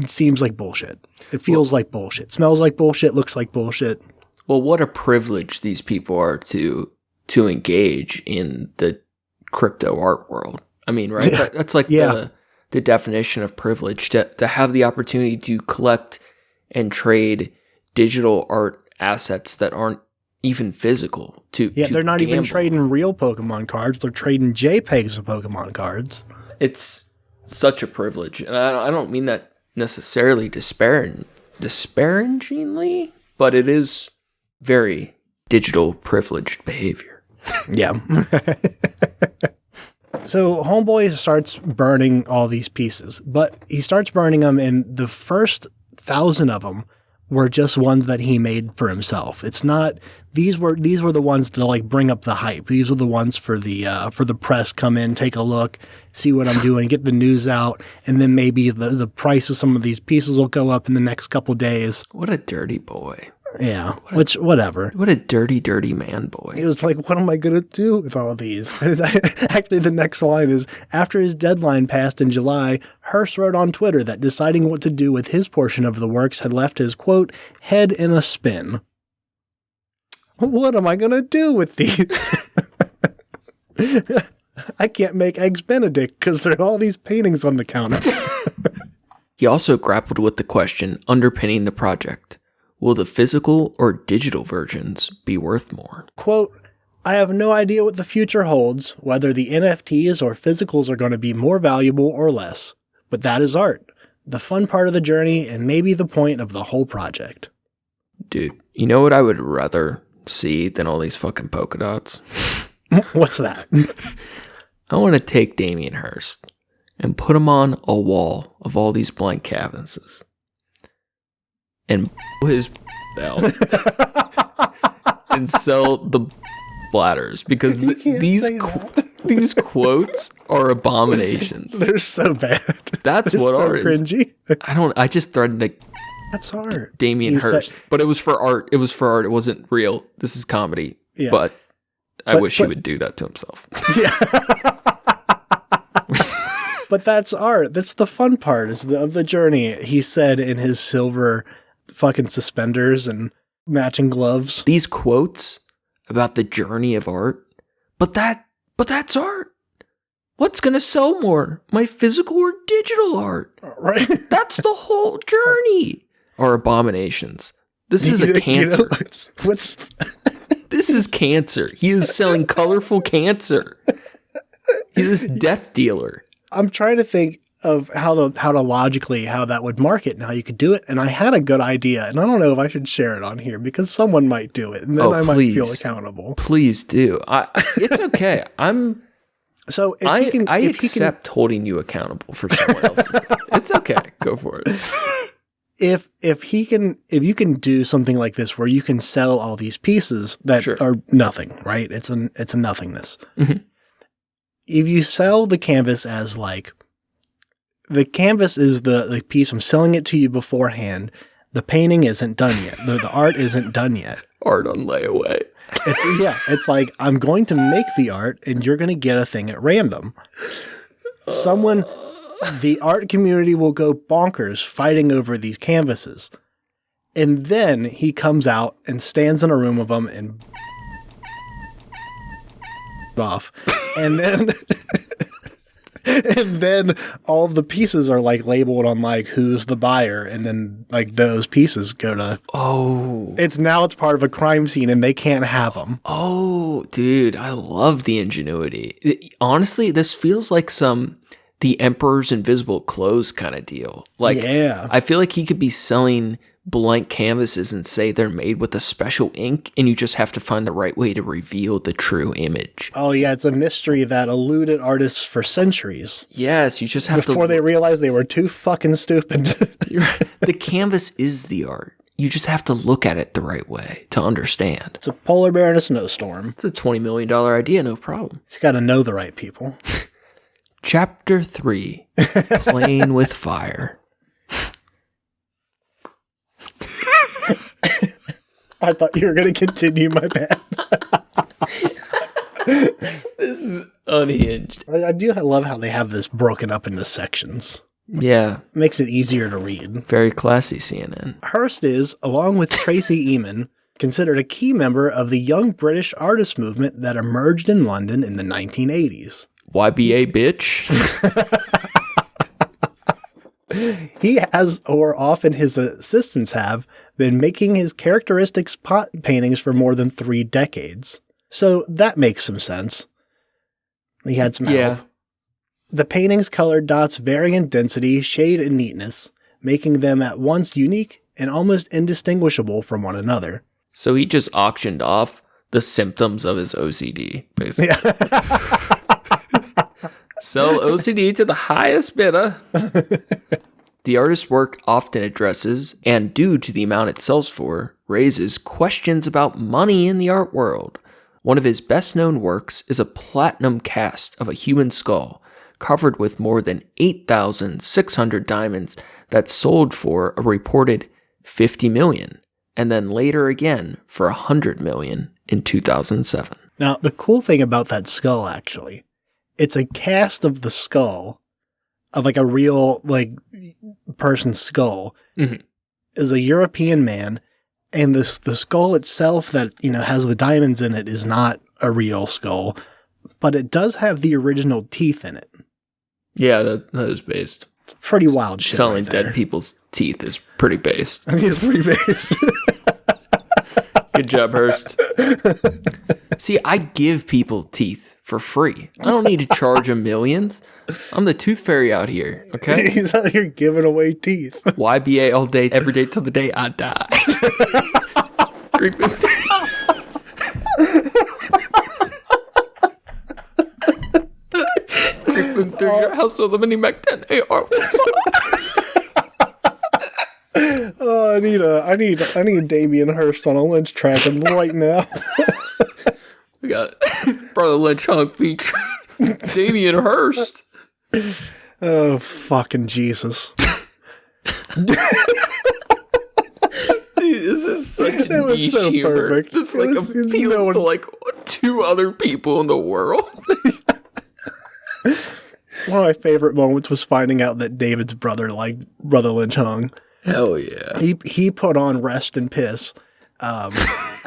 seems like bullshit. It feels like bullshit. Smells like bullshit, looks like bullshit. Well, what a privilege these people are to engage in the crypto art world. I mean, right? That's like the definition of privilege, to have the opportunity to collect and trade digital art assets that aren't even physical. They're not even trading real Pokemon cards. They're trading JPEGs of Pokemon cards. It's such a privilege. And I don't mean that necessarily disparagingly, but it is very digital privileged behavior. Yeah. So Homeboy starts burning all these pieces, but he starts burning them, and the first 1,000 of them were just ones that he made for himself. It's not, these were the ones to like bring up the hype. These are the ones for the press, come in, take a look, see what I'm doing, get the news out, and then maybe the price of some of these pieces will go up in the next couple days. What a dirty boy. Yeah, whatever. What a dirty, dirty man boy. He was like, what am I going to do with all of these? Actually, the next line is, after his deadline passed in July, Hirst wrote on Twitter that deciding what to do with his portion of the works had left his, quote, head in a spin. What am I going to do with these? I can't make Eggs Benedict because there are all these paintings on the counter. He also grappled with the question underpinning the project. Will the physical or digital versions be worth more? Quote, I have no idea what the future holds, whether the NFTs or physicals are going to be more valuable or less. But that is art, the fun part of the journey, and maybe the point of the whole project. Dude, you know what I would rather see than all these fucking polka dots? What's that? I want to take Damien Hirst and put him on a wall of all these blank canvases. And his bell and sell the bladders, because these quotes are abominations. They're so bad. That's They're what so art cringy. is. I just threatened to. That's art. Damien Hirst, but it was for art. It was for art. It wasn't real. This is comedy. Yeah. But I wish he would do that to himself. Yeah. But that's art. That's the fun part of the journey. He said in his silver fucking suspenders and matching gloves. These quotes about the journey of art, but that's art. What's going to sell more, my physical or digital art? Right. That's the whole journey. Are abominations. This is a cancer. What's This is cancer. He is selling colorful cancer. He's this death dealer. I'm trying to think of how that would market and how you could do it. And I had a good idea, and I don't know if I should share it on here because someone might do it, and then I might feel accountable. Please do. It's okay. So if I accept holding you accountable for someone else. It's okay. Go for it. If you can do something like this where you can sell all these pieces that are nothing, right? It's a nothingness. Mm-hmm. If you sell the canvas as like, the canvas is the piece, I'm selling it to you beforehand. The painting isn't done yet. The art isn't done yet. Art on layaway. It's like, I'm going to make the art and you're going to get a thing at random. The art community will go bonkers fighting over these canvases. And then he comes out and stands in a room of them and off. And then and then all of the pieces are like labeled on like who's the buyer, and then like those pieces go to it's part of a crime scene and they can't have them. Oh, dude, I love the ingenuity. Honestly, this feels like the Emperor's Invisible Clothes kind of deal. Like, yeah. I feel like he could be selling blank canvases and say they're made with a special ink, and you just have to find the right way to reveal the true image. Oh yeah, it's a mystery that eluded artists for centuries. Yes, you just have before they realized they were too fucking stupid. The canvas is the art. You just have to look at it the right way to understand. It's a polar bear in a snowstorm. It's a $20 million idea, no problem. It's got to know the right people. Chapter 3, Playing with Fire. I thought you were going to continue, my bad. This is unhinged. I do love how they have this broken up into sections. Yeah. Makes it easier to read. Very classy, CNN. Hirst is, along with Tracy Emin, considered a key member of the young British artist movement that emerged in London in the 1980s. YBA, bitch. He has, or often his assistants have, been making his characteristic spot paintings for more than 3 decades. So that makes some sense. He had some help. The painting's colored dots vary in density, shade, and neatness, making them at once unique and almost indistinguishable from one another. So he just auctioned off the symptoms of his OCD, basically. Yeah. Sell OCD to the highest bidder. The artist's work often addresses, and due to the amount it sells for, raises questions about money in the art world. One of his best-known works is a platinum cast of a human skull, covered with more than 8,600 diamonds that sold for a reported $50 million, and then later again for $100 million in 2007. Now, the cool thing about that skull, actually, it's a cast of the skull, of like a real like person's skull, is a European man, and the skull itself that, you know, has the diamonds in it is not a real skull, but it does have the original teeth in it. Yeah, that is based. It's pretty wild shit. Selling right there. dead people's teeth is pretty based. I think it's pretty based. Good job, Hirst. See, I give people teeth for free. I don't need to charge them millions. I'm the tooth fairy out here, okay? He's out here giving away teeth. YBA all day, every day till the day I die. Creeping through your house with a mini Mac 10 AR. Oh, I need Damien Hirst on a lynch tracking right now. We got Brother Lynch Hunk featuring Damien Hirst. Oh, fucking Jesus. Dude, this is such a niche so humor. Perfect. This like appeals to like 2 other people in the world. One of my favorite moments was finding out that David's brother liked Brother Lynch Hung. Hell yeah. He put on Rest and Piss. Out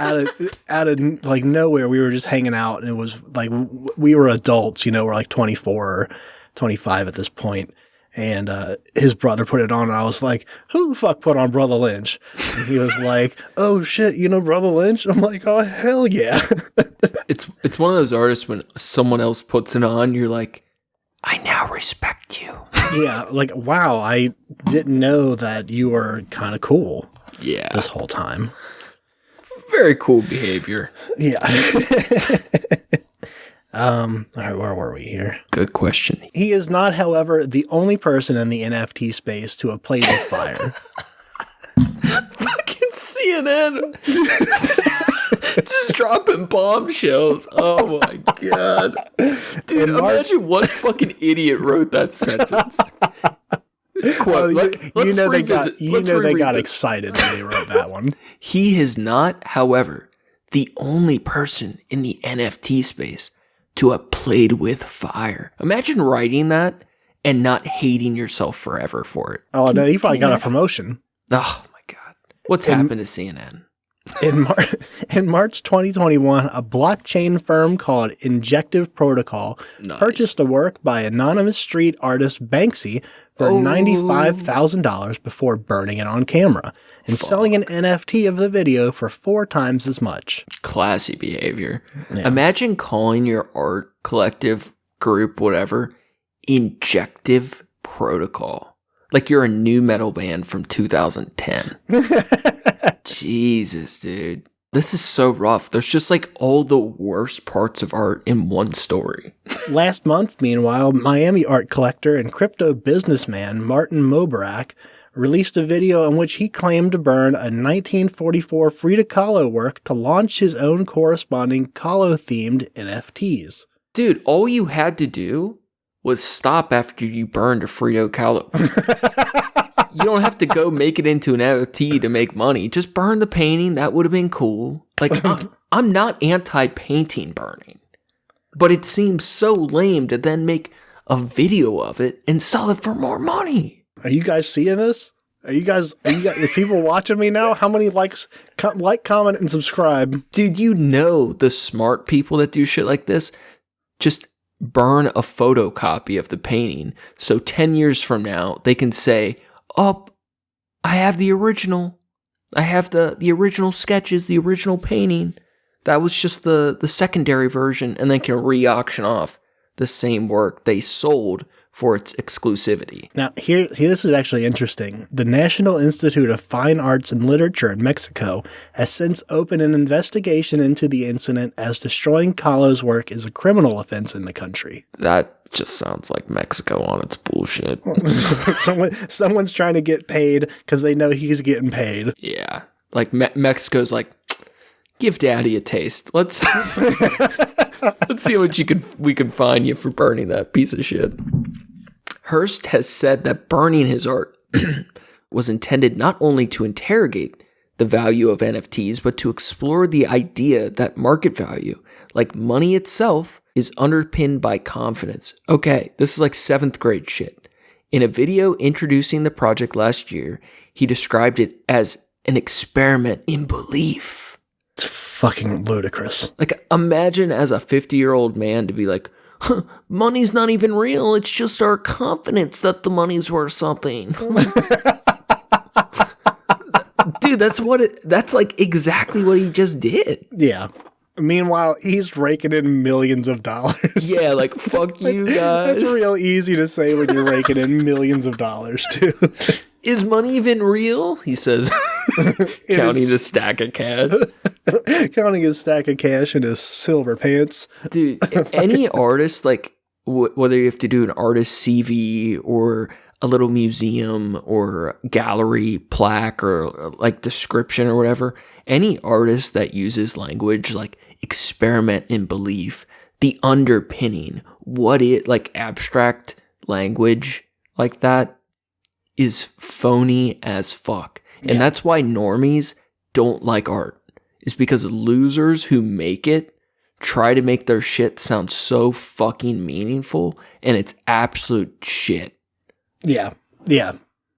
of like nowhere, we were just hanging out, and it was like we were adults, you know, we're like 24 or 25 at this point, and his brother put it on, and I was like, "Who the fuck put on Brother Lynch?" And he was like, "Oh shit, you know Brother Lynch?" I'm like, "Oh hell yeah!" It's one of those artists when someone else puts it on, you're like, I now respect you. Yeah, like wow, I didn't know that you were kind of cool. Yeah, this whole time. Very cool behavior. Yeah. All right, where were we here? Good question. He is not, however, the only person in the NFT space to have played with fire. Fucking CNN. Just dropping bombshells. Oh my god. Dude, imagine one fucking idiot wrote that sentence. Quote, they got excited when they wrote that one. He is not, however, the only person in the NFT space to have played with fire. Imagine writing that and not hating yourself forever for it. Oh, no, he probably got a promotion. Oh my god. What's happened to CNN? In March 2021, a blockchain firm called Injective Protocol purchased a work by anonymous street artist Banksy for $95,000 before burning it on camera and selling an NFT of the video for 4 times as much. Classy behavior. Yeah. Imagine calling your art collective group, whatever, Injective Protocol. Like you're a new metal band from 2010. Jesus, dude. This is so rough. There's just like all the worst parts of art in one story. Last month, meanwhile, Miami art collector and crypto businessman Martin Mobarak released a video in which he claimed to burn a 1944 Frida Kahlo work to launch his own corresponding Kahlo-themed NFTs. Dude, all you had to do was stop after you burned a Frida Kahlo. You don't have to go make it into an NFT to make money. Just burn the painting. That would have been cool. Like, I'm not anti-painting burning, but it seems so lame to then make a video of it and sell it for more money. Are you guys seeing this? Are you guys people watching me now? How many likes, comment, and subscribe? Dude, you know the smart people that do shit like this just burn a photocopy of the painting. So 10 years from now, they can say, oh, I have the original. I have the original sketches, the original painting. That was just the secondary version, and then can re-auction off the same work they sold for its exclusivity. Now, here, this is actually interesting. The National Institute of Fine Arts and Literature in Mexico has since opened an investigation into the incident, as destroying Kahlo's work is a criminal offense in the country. That just sounds like Mexico on its bullshit. Someone's trying to get paid because they know he's getting paid. Yeah. Like, Mexico's like, give daddy a taste. Let's see what we can find you for burning that piece of shit. Hirst has said that burning his art was intended not only to interrogate the value of NFTs, but to explore the idea that market value, like money itself, is underpinned by confidence. Okay, this is like 7th grade shit. In a video introducing the project last year, he described it as an experiment in belief. It's fucking ludicrous. Like, imagine as a 50-year-old man to be like, money's not even real. It's just our confidence that the money's worth something. Dude, that's like exactly what he just did. Yeah. Meanwhile, he's raking in millions of dollars. Yeah, like, fuck you guys. That's real easy to say when you're raking in millions of dollars, too. Is money even real? He says, counting the stack of cash. Counting his stack of cash in his silver pants. Dude, any artist, like, whether you have to do an artist CV or a little museum or gallery plaque or like description or whatever, any artist that uses language like experiment in belief, the underpinning, like abstract language like that is phony as fuck. And that's why normies don't like art. Is because losers who make it try to make their shit sound so fucking meaningful, and it's absolute shit. Yeah. Yeah.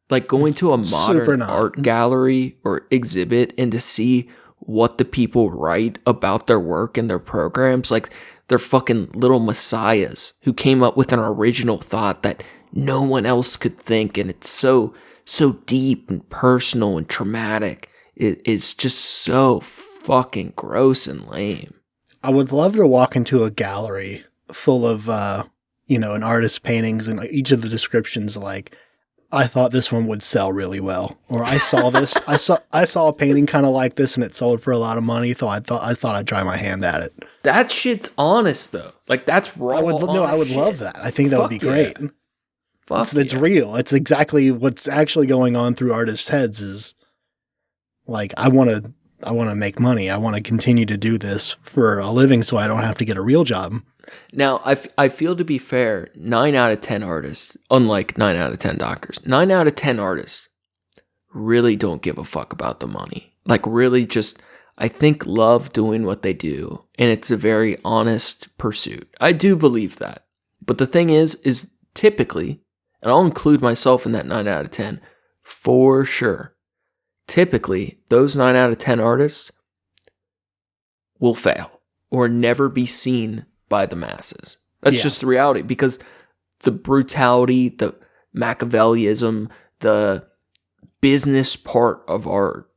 Like going to a modern art gallery or exhibit and to see what the people write about their work and their programs, like they're fucking little messiahs who came up with an original thought that no one else could think, and it's so deep and personal and traumatic. It's just so fucking gross and lame. I would love to walk into a gallery full of, an artist's paintings, and each of the descriptions like, I thought this one would sell really well, or I saw this, I saw a painting kind of like this, and it sold for a lot of money. So I thought I'd try my hand at it. That shit's honest though. Like that's raw. I would love that. I think that would be great. It's real. It's exactly what's actually going on through artists' heads. Is like I want to make money. I want to continue to do this for a living, so I don't have to get a real job. Now, I feel, to be fair, 9 out of 10 artists, unlike 9 out of 10 doctors, 9 out of 10 artists really don't give a fuck about the money. Like, really just, I think, love doing what they do, and it's a very honest pursuit. I do believe that. But the thing is typically, and I'll include myself in that 9 out of 10, for sure, typically, those 9 out of 10 artists will fail or never be seen by the masses. That's just the reality, because the brutality, the Machiavellism, the business part of art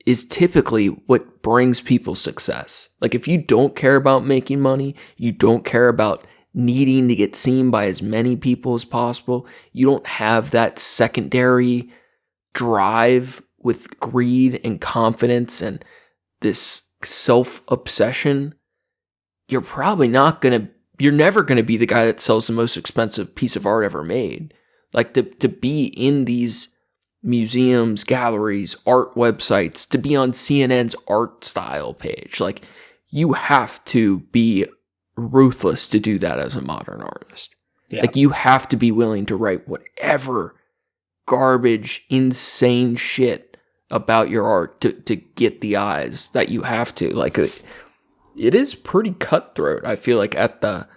is typically what brings people success. Like if you don't care about making money, you don't care about needing to get seen by as many people as possible, you don't have that secondary drive with greed and confidence and this self-obsession, you're never going to be the guy that sells the most expensive piece of art ever made. Like to be in these museums, galleries, art websites to be on CNN's art style page. Like, you have to be ruthless to do that as a modern artist. Yeah. Like, you have to be willing to write whatever garbage, insane shit about your art to get the eyes that you have to. Like, it is pretty cutthroat, I feel like, at the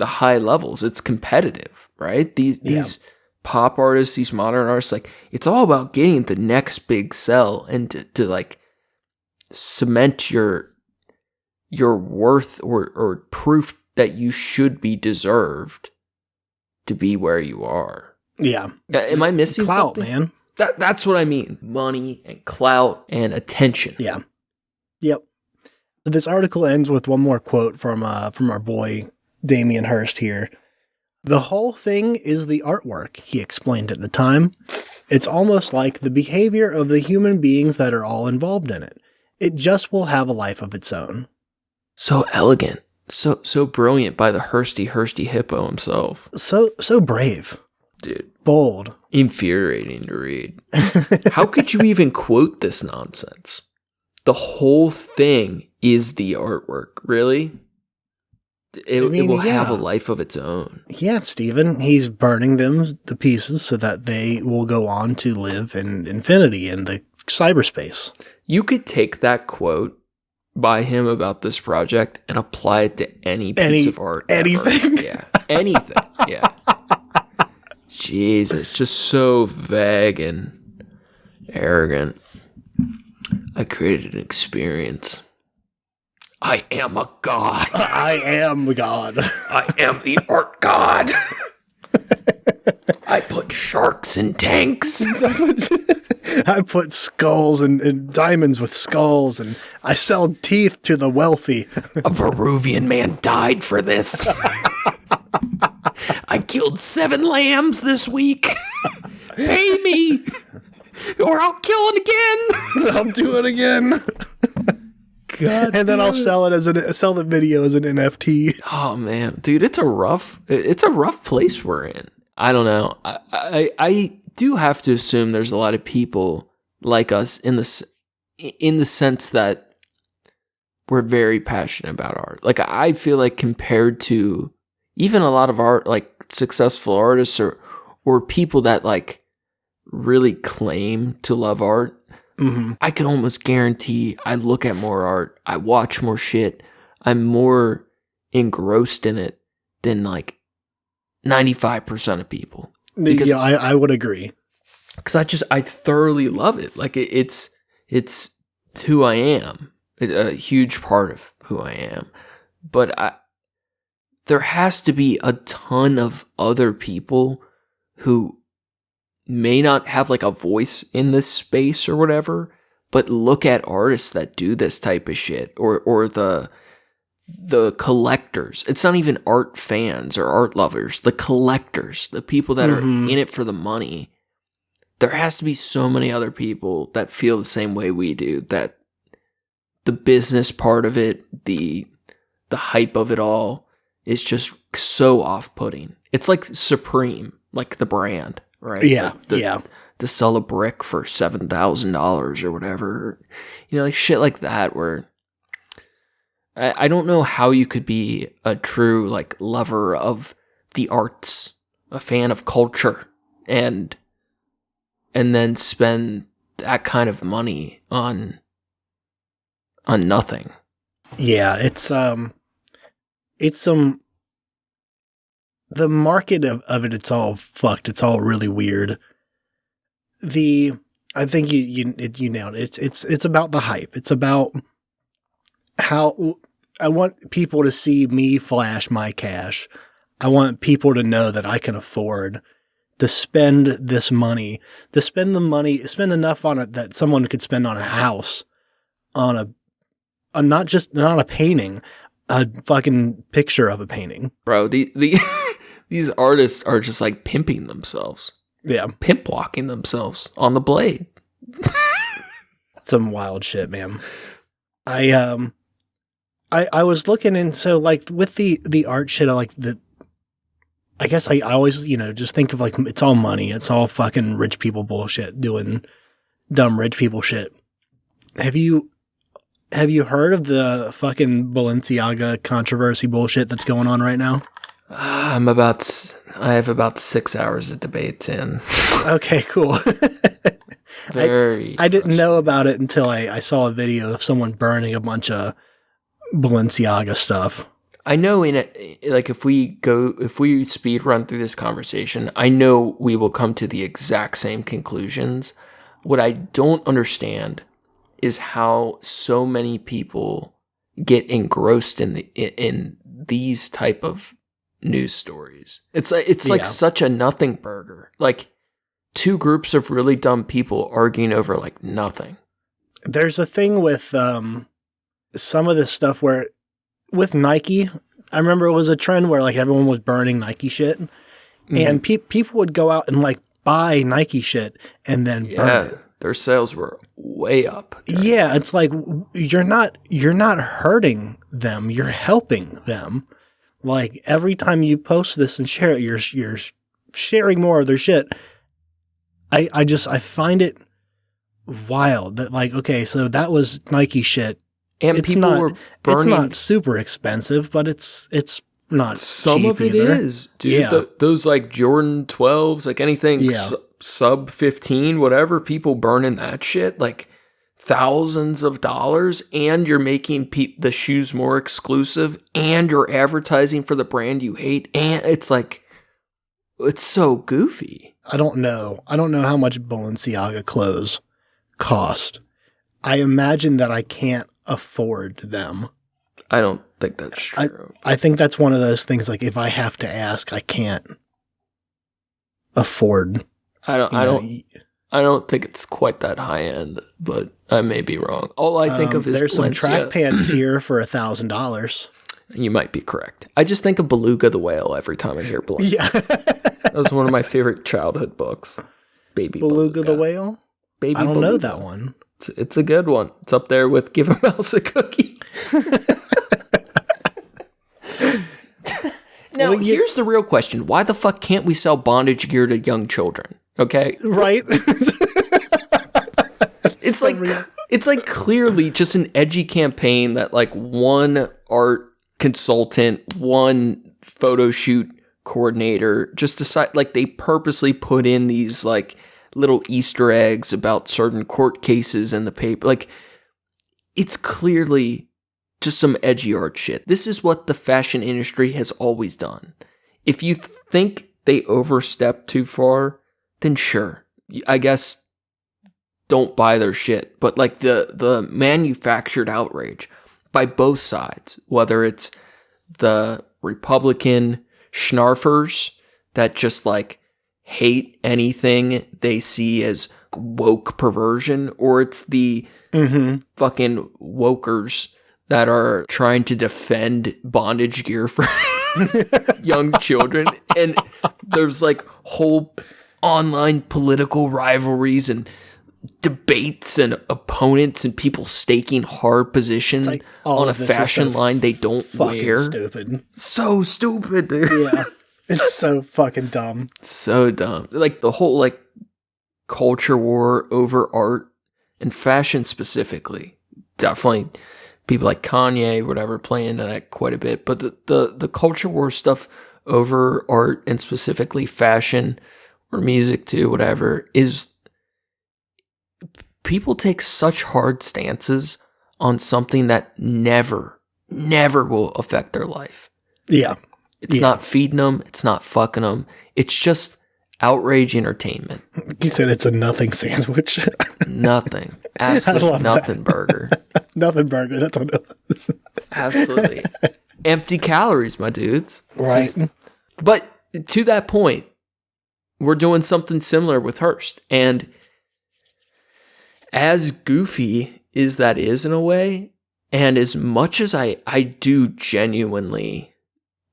high levels. It's competitive, right? These pop artists, these modern artists, like, it's all about getting the next big sell and to like cement your worth or proof that you should be deserved to be where you are. Yeah. Am I missing clout, something? Man. That's what I mean. Money and clout and attention. Yeah. Yep. So this article ends with one more quote from our boy Damien Hirst here. "The whole thing is the artwork," he explained at the time. "It's almost like the behavior of the human beings that are all involved in it. It just will have a life of its own." So elegant. So brilliant by the Hirsty hippo himself. So brave. Dude. Bold. Infuriating to read. How could you even quote this nonsense? The whole thing is the artwork. Really? It will have a life of its own. Yeah, Stephen. He's burning them to pieces so that they will go on to live in infinity in the cyberspace. You could take that quote by him about this project and apply it to any piece of art. Anything. Ever. Yeah. Anything. Yeah. Jesus. Just so vague and arrogant. I created an experience. I am a god. I am God. I am the art god. I put sharks in tanks. I put skulls and diamonds with skulls, and I sell teeth to the wealthy. A Peruvian man died for this. I killed 7 lambs this week. Pay me, or I'll kill it again. I'll do it again. God, and then I'll sell the video as an NFT. Oh man, dude, it's a rough place we're in. I don't know. I do have to assume there's a lot of people like us in the sense that we're very passionate about art. Like, I feel like compared to even a lot of art, like successful artists or people that like really claim to love art, I can almost guarantee I look at more art, I watch more shit, I'm more engrossed in it than like 95% of people. Yeah, I would agree. Because I thoroughly love it. Like, it's who I am. A huge part of who I am. But there has to be a ton of other people who may not have like a voice in this space or whatever, but look at artists that do this type of shit, or the collectors. It's not even art fans or art lovers, the collectors, the people that are in it for the money. There has to be so many other people that feel the same way we do, that the business part of it, the hype of it all is just so off-putting. It's like Supreme, like the brand, right? Yeah, like to sell a brick for $7,000 or whatever. You know, like shit like that, where I don't know how you could be a true like lover of the arts, a fan of culture, and then spend that kind of money on nothing. Yeah, it's the market of it, it's all fucked. It's all really weird. I think you nailed it. It's about the hype. It's about how I want people to see me flash my cash. I want people to know that I can afford to spend this money, spend enough on it that someone could spend on a house, not a painting, a fucking picture of a painting. Bro, these artists are just like pimping themselves. Yeah. Pimp walking themselves on the blade. Some wild shit, man. I was looking in, so like with the art shit, I guess I always, just think of like, it's all money. It's all fucking rich people bullshit doing dumb rich people shit. Have you heard of the fucking Balenciaga controversy bullshit that's going on right now? I have about 6 hours of debates in. Okay, cool. I didn't know about it until I saw a video of someone burning a bunch of Balenciaga stuff. I know if we speed run through this conversation, I know we will come to the exact same conclusions. What I don't understand is how so many people get engrossed in these type of news stories. It's like such a nothing burger. Like two groups of really dumb people arguing over like nothing. There's a thing with some of this stuff where with Nike, I remember it was a trend where like everyone was burning Nike shit, and people would go out and like buy Nike shit and then burn it. Their sales were way up. Yeah, it's like you're not hurting them, you're helping them. Like every time you post this and share it, you're sharing more of their shit. I find it wild that like, okay, so that was Nike shit. And it's people were burning. It's not super expensive, but it's not some cheap of it either. is, dude. Yeah. Those like Jordan 12s, like anything sub 15, whatever, people burning that shit, like thousands of dollars, and you're making the shoes more exclusive, and you're advertising for the brand you hate, and it's like, it's so goofy. I don't know how much Balenciaga clothes cost. I imagine that I can't afford them. I don't think that's true. I think that's one of those things, like if I have to ask, I can't afford. I don't think it's quite that high end, but I may be wrong. All I think of is there's some track pants here for $1,000. You might be correct. I just think of Beluga the Whale every time I hear Beluga. Yeah. That was one of my favorite childhood books. Baby Beluga the Whale? Baby I don't Beluga. know that one. It's a good one. It's up there with Give a Mouse a Cookie. Now, here's the real question. Why the fuck can't we sell bondage gear to young children? Okay? Right? It's like clearly just an edgy campaign that like one art consultant, one photo shoot coordinator just decide, like they purposely put in these like little Easter eggs about certain court cases in the paper. Like it's clearly just some edgy art shit. This is what the fashion industry has always done. If you think they overstep too far, then sure, I guess don't buy their shit. But like the manufactured outrage by both sides, whether it's the Republican schnarfers that just like hate anything they see as woke perversion, or it's the fucking wokers that are trying to defend bondage gear for young children. And there's like whole online political rivalries and debates and opponents and people staking hard positions like on a fashion line they don't wear. Stupid. So stupid, dude. Yeah. It's so fucking dumb. So dumb. Like the whole like culture war over art and fashion specifically. Definitely people like Kanye, whatever, play into that quite a bit. But the culture war stuff over art and specifically fashion or music too, whatever, is people take such hard stances on something that never will affect their life. Yeah. It's not feeding them. It's not fucking them. It's just outrage entertainment. You said it's a nothing sandwich. Nothing. Absolutely nothing burger. Nothing burger. That's what it was. Absolutely. Empty calories, my dudes. Right. But to that point, we're doing something similar with Hirst. And as goofy as that is in a way, and as much as I do genuinely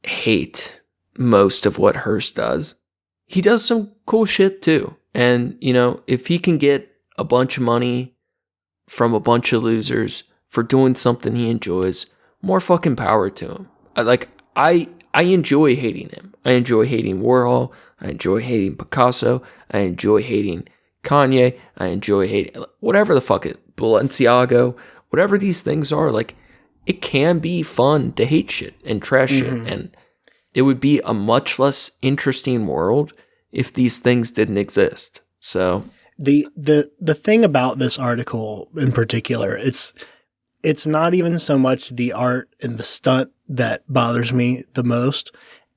hate most of what Hirst does, he does some cool shit too. And, you know, if he can get a bunch of money from a bunch of losers for doing something he enjoys, more fucking power to him. I I enjoy hating him. I enjoy hating Warhol. I enjoy hating Picasso. I enjoy hating Kanye. I enjoy hating whatever the fuck it, Balenciaga, whatever these things are. Like, it can be fun to hate shit and trash shit, and it would be a much less interesting world if these things didn't exist. So the thing about this article in particular, it's not even so much the art and the stunt that bothers me the most.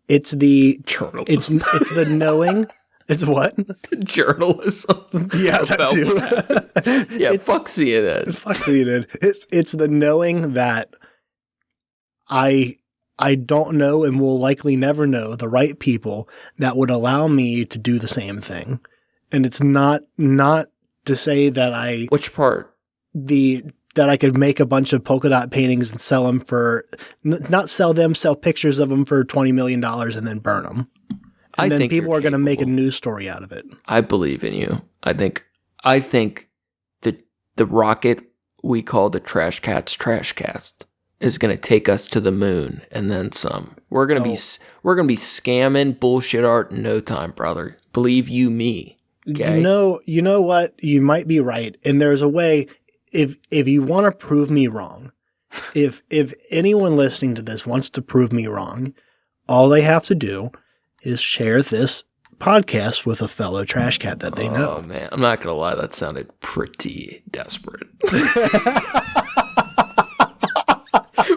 It's the journalism. It's the knowing. It's what? The journalism. Yeah, that too. That. Yeah, fuck CNN. Fuck CNN. It's the knowing that I don't know and will likely never know the right people that would allow me to do the same thing. And it's not to say that Which part? That I could make a bunch of polka dot paintings and sell them sell pictures of them for $20 million and then burn them. And then people are going to make a news story out of it. I believe in you. I think the rocket we call the Trashcats is going to take us to the moon and then some. We're going to be scamming bullshit art in no time, brother. Believe you me. Okay? You know what? You might be right. And there's a way, if you want to prove me wrong, if anyone listening to this wants to prove me wrong, all they have to do is share this podcast with a fellow trash cat that they know. Oh man, I'm not gonna lie, that sounded pretty desperate.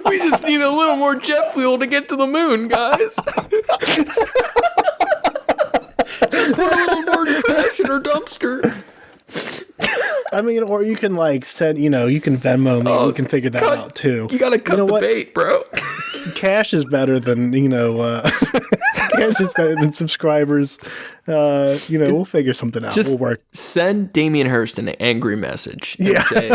We just need a little more jet fuel to get to the moon, guys. Just put a little more trash in our dumpster. I mean, or you can send, you can Venmo me. We can figure that out too. You gotta cut the bait, bro. Cash is better than, cash is better than subscribers. We'll figure something out. We'll work. Send Damien Hirst an angry message and say,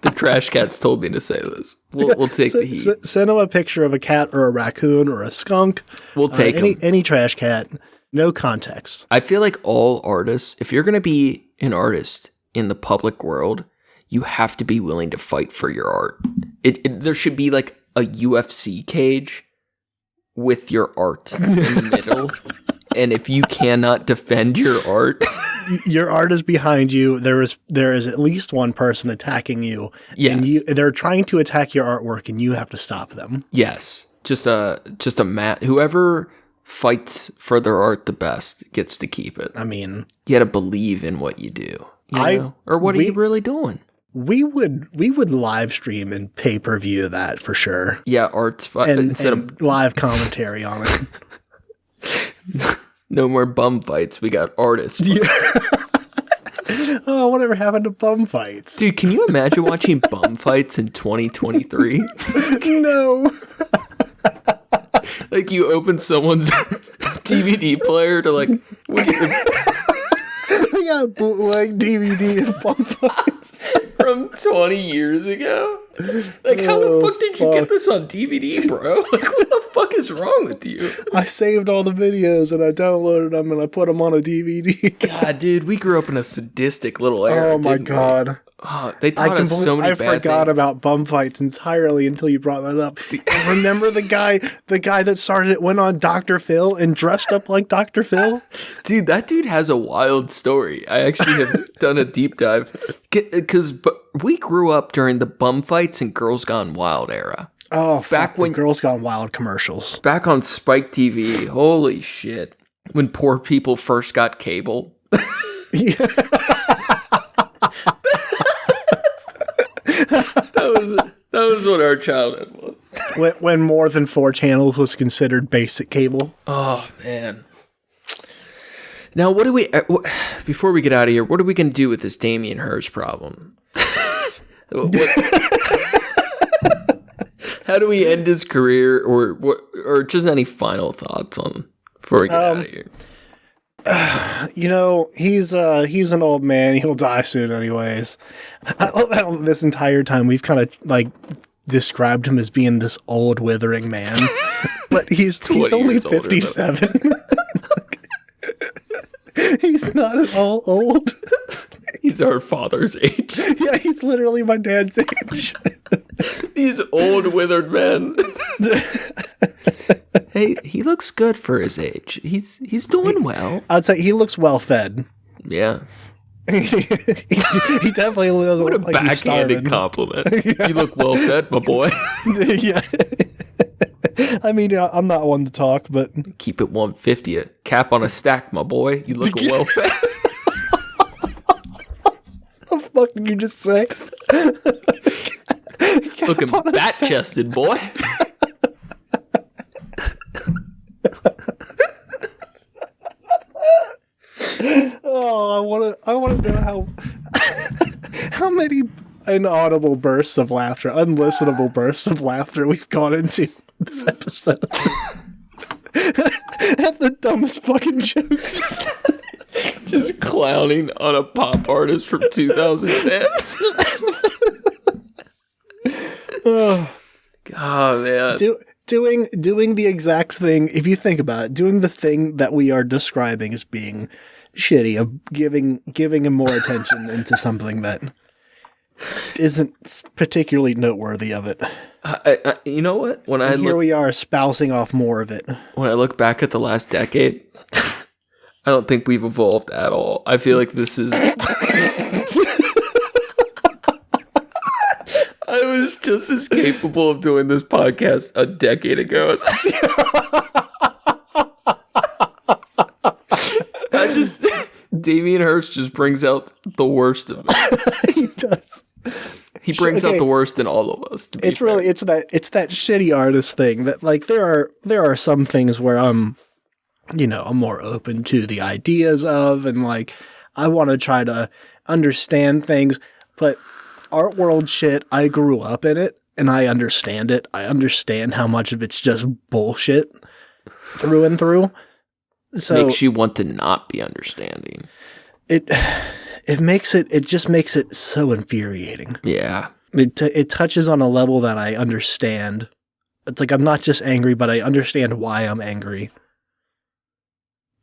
the Trash Cats told me to say this. We'll take the heat. Send him a picture of a cat or a raccoon or a skunk. We'll take any trash cat. No context. I feel like all artists, if you're going to be an artist in the public world, you have to be willing to fight for your art. There should be like a UFC cage with your art in the middle. And if you cannot defend your art, your art is behind you. There is at least one person attacking you. Yes. And they're trying to attack your artwork and you have to stop them. Yes. Just a whoever fights for their art the best gets to keep it. I mean, you got to believe in what you do. Or what are you really doing? We would live stream and pay-per-view that for sure. Yeah, art's fun. Instead of live commentary on it. No more bum fights. We got artists. Yeah. Oh, whatever happened to bum fights? Dude, can you imagine watching bum fights in 2023? No. Like you open someone's DVD player to like... They got bootleg DVD of bum fights. From 20 years ago? Like, how the fuck did you get this on DVD, bro? Like, what the fuck is wrong with you? I saved all the videos and I downloaded them and I put them on a DVD. God, dude, we grew up in a sadistic little era. Oh my god. Oh, they taught us so many bad things. I forgot about bum fights entirely until you brought that up. Remember the guy that started it went on Dr. Phil and dressed up like Dr. Phil? Dude, that dude has a wild story. I actually have done a deep dive. Because we grew up during the bum fights and Girls Gone Wild era. Oh, back when Girls Gone Wild commercials. Back on Spike TV. Holy shit. When poor people first got cable. Yeah. That was what our childhood was. When more than 4 channels was considered basic cable. Oh, man. Now, what do we... before we get out of here, what are we going to do with this Damien Hirst problem? How do we end his career, or just any final thoughts on before we get out of here? He's an old man. He'll die soon anyways. I love how this entire time we've kind of described him as being this old withering man, but he's only 57. He's not at all old. He's our father's age. Yeah, he's literally my dad's age. These old withered men. Hey, he looks good for his age. He's doing well. I'd say he looks well fed. Yeah. he definitely doesn't What a look like he's backhanded starving. compliment. You look well fed, my boy. Yeah. I mean, I'm not one to talk, but Keep it 150. A cap on a stack, my boy. You look well fed. what the fuck did you just say? Looking bat chested, boy. Oh, I want to know how many inaudible bursts of laughter, unlistenable bursts of laughter we've gone into this episode. At the dumbest fucking jokes. Just clowning on a pop artist from 2010. Oh, man. Doing the exact thing, if you think about it, doing the thing that we are describing as being shitty, of giving him more attention into something that isn't particularly noteworthy of it. You know what? Here we are espousing off more of it. When I look back at the last decade, I don't think we've evolved at all. I feel like this is... I was just as capable of doing this podcast a decade ago as Damien Hirst just brings out the worst of me. He does. He brings out the worst in all of us. It's that shitty artist thing that, like, there are some things where I'm more open to the ideas of, and like I want to try to understand things, but art world shit, I grew up in it and I understand it. I understand how much of it's just bullshit through and through. So makes you want to not be understanding. It just makes it so infuriating. Yeah. It touches on a level that I understand. It's like I'm not just angry, but I understand why I'm angry.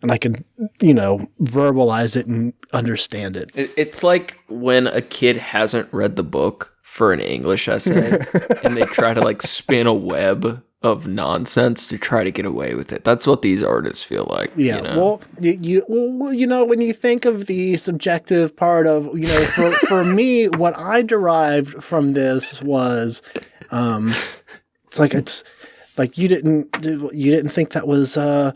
And I can, verbalize it and understand it. It's like when a kid hasn't read the book for an English essay and they try to like spin a web of nonsense to try to get away with it. That's what these artists feel like. Yeah. Well, when you think of the subjective part of, for me, what I derived from this was, it's like you didn't think that was a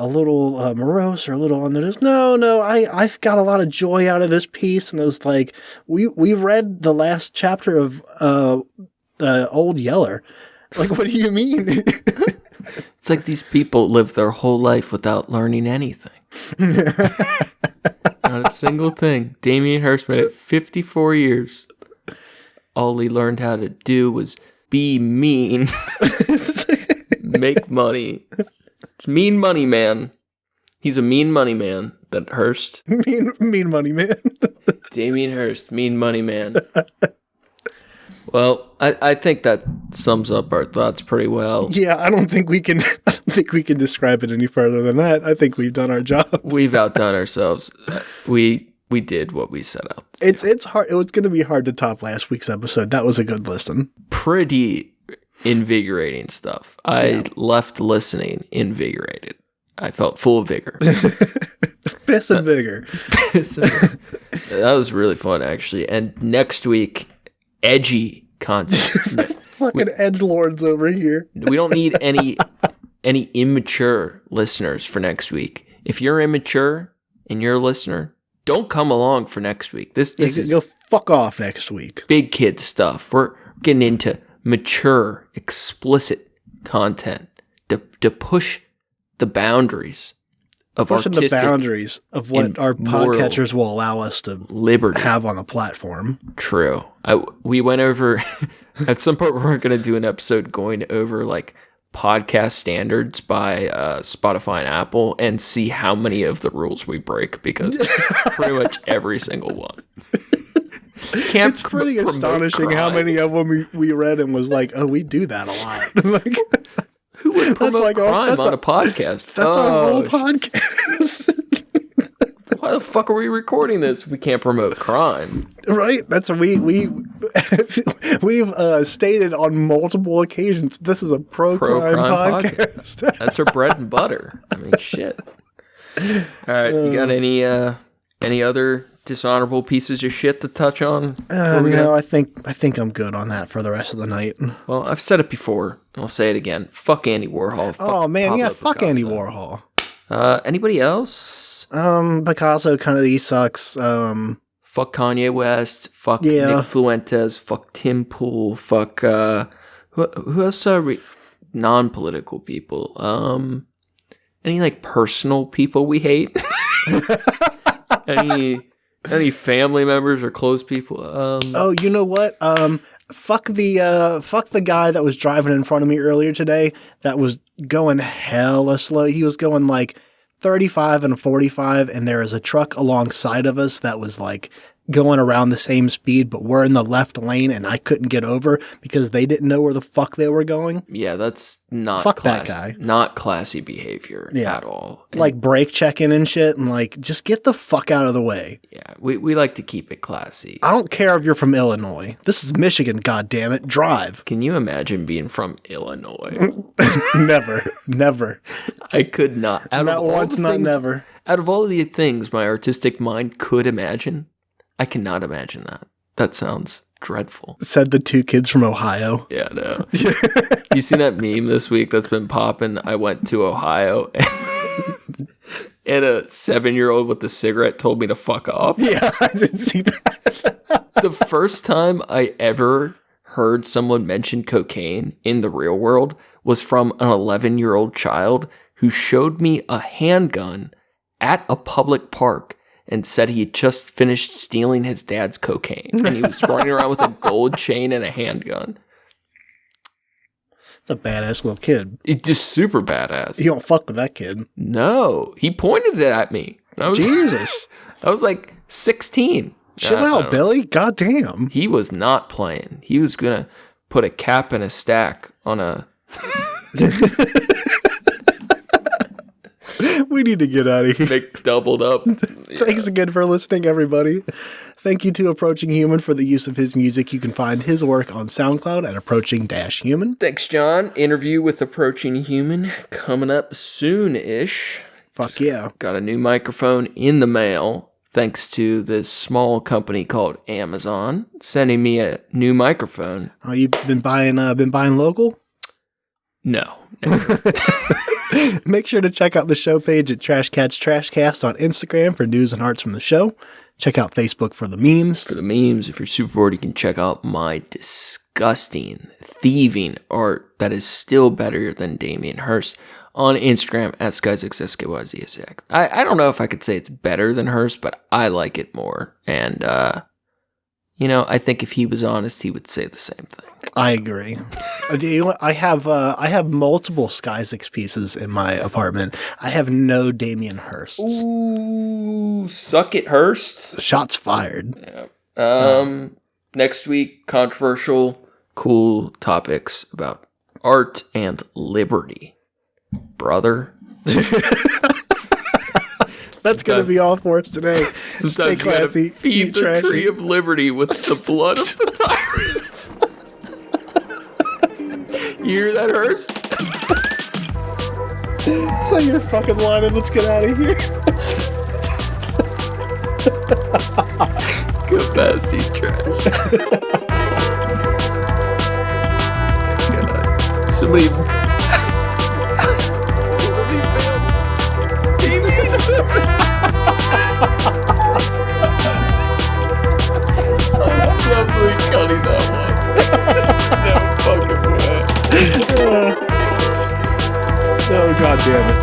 little morose or a little on the nose. No, I've got a lot of joy out of this piece, and it was like we read the last chapter of the Old Yeller. It's like, what do you mean? It's like these people live their whole life without learning anything. Not a single thing. Damien Hirst made it 54 years. All he learned how to do was be mean, make money. It's mean money man. He's a mean money man. That Hirst. Mean money man. Damien Hirst, mean money man. Well, I think that sums up our thoughts pretty well. Yeah, I don't think we can describe it any further than that. I think we've done our job. We've outdone ourselves. We did what we set out to do. It's hard. It was going to be hard to top last week's episode. That was a good listen. Pretty invigorating stuff. I left listening invigorated. I felt full of vigor. Piss and vigor. That was really fun, actually. And next week, edgy content. Fucking edgelords over here. We don't need any immature listeners for next week. If you're immature and you're a listener, don't come along for next week. This is go fuck off next week. Big kid stuff. We're getting into mature, explicit content to push the boundaries of pushing artistic the boundaries of what our podcatchers will allow us to have on the platform. True. We went over at some point. We're going to do an episode going over like podcast standards by Spotify and Apple and see how many of the rules we break, because pretty much every single one. It's pretty astonishing how many of them we read and was like, oh, we do that a lot. Like, who would promote crime on a podcast? That's our whole podcast. Why the fuck are we recording this if we can't promote crime? Right? That's we've stated on multiple occasions. This is a pro-crime podcast. That's our bread and butter. I mean, shit. All right, you got any other dishonorable pieces of shit to touch on? No, I think I'm good on that for the rest of the night. Well, I've said it before, and I'll say it again. Fuck Andy Warhol. Fuck Pablo fuck Andy Warhol. Anybody else? Picasso kind of he sucks. Fuck Kanye West. Fuck Nick Fuentes. Fuck Tim Pool. Fuck who else? Non-political people. Any like personal people we hate? Any family members or close people? Oh, you know what? Fuck the guy that was driving in front of me earlier today. That was going hella slow. He was going like 35 and 45, and there was a truck alongside of us that was like going around the same speed, but we're in the left lane, and I couldn't get over because they didn't know where the fuck they were going. Yeah, that's not fuck that guy. Not classy behavior at all. And like brake checking and shit, and like just get the fuck out of the way. Yeah, we like to keep it classy. I don't care if you're from Illinois. This is Michigan, goddammit. Drive. Can you imagine being from Illinois? Never. I could not. Not once, not never. Out of all the things my artistic mind could imagine, I cannot imagine that. That sounds dreadful. Said the two kids from Ohio. Yeah, no. You seen that meme this week that's been popping? I went to Ohio and a 7-year-old with a cigarette told me to fuck off. Yeah, I didn't see that. The first time I ever heard someone mention cocaine in the real world was from an 11-year-old child who showed me a handgun at a public park and said he had just finished stealing his dad's cocaine. And he was running around with a gold chain and a handgun. It's a badass little kid. It's just super badass. You don't fuck with that kid. No. He pointed it at me. Jesus. I was like 16. Chill out, Billy. Goddamn. He was not playing. He was going to put a cap and a stack on a... We need to get out of here. Make doubled up. Yeah. Thanks again for listening, everybody. Thank you to Approaching Human for the use of his music. You can find his work on SoundCloud at Approaching-Human. Thanks, John. Interview with Approaching Human coming up soon-ish. Fuck yeah. Got a new microphone in the mail thanks to this small company called Amazon sending me a new microphone. Oh, you've been buying local? No. Make sure to check out the show page at Trashcats Trashcast on Instagram for news and arts from the show. Check out Facebook for the memes. For the memes, if you're super bored, you can check out my disgusting, thieving art that is still better than Damien Hirst on Instagram at SkyZXSKYZSX. I don't know if I could say it's better than Hirst, but I like it more. And, I think if he was honest, he would say the same thing. I agree. You know what? I have multiple SkyZix pieces in my apartment. I have no Damien Hirst. Ooh, suck it, Hirst. Shots fired. Yeah. Next week, controversial, cool topics about art and liberty. Brother. That's going to be all for us today. Stay classy. You feed the trashy. Tree of liberty with the blood of the tyrants. You hear that, Hirst? So you're fucking lying. Let's get out of here. Capacity trash. God. Somebody failed. I'm definitely cutting that one. No fucking way. Oh, God damn it.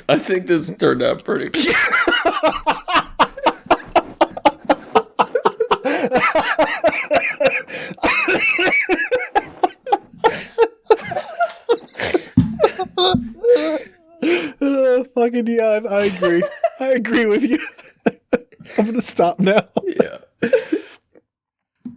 I think this turned out pretty good. fucking yeah, I agree. I agree with you. I'm gonna stop now. Yeah.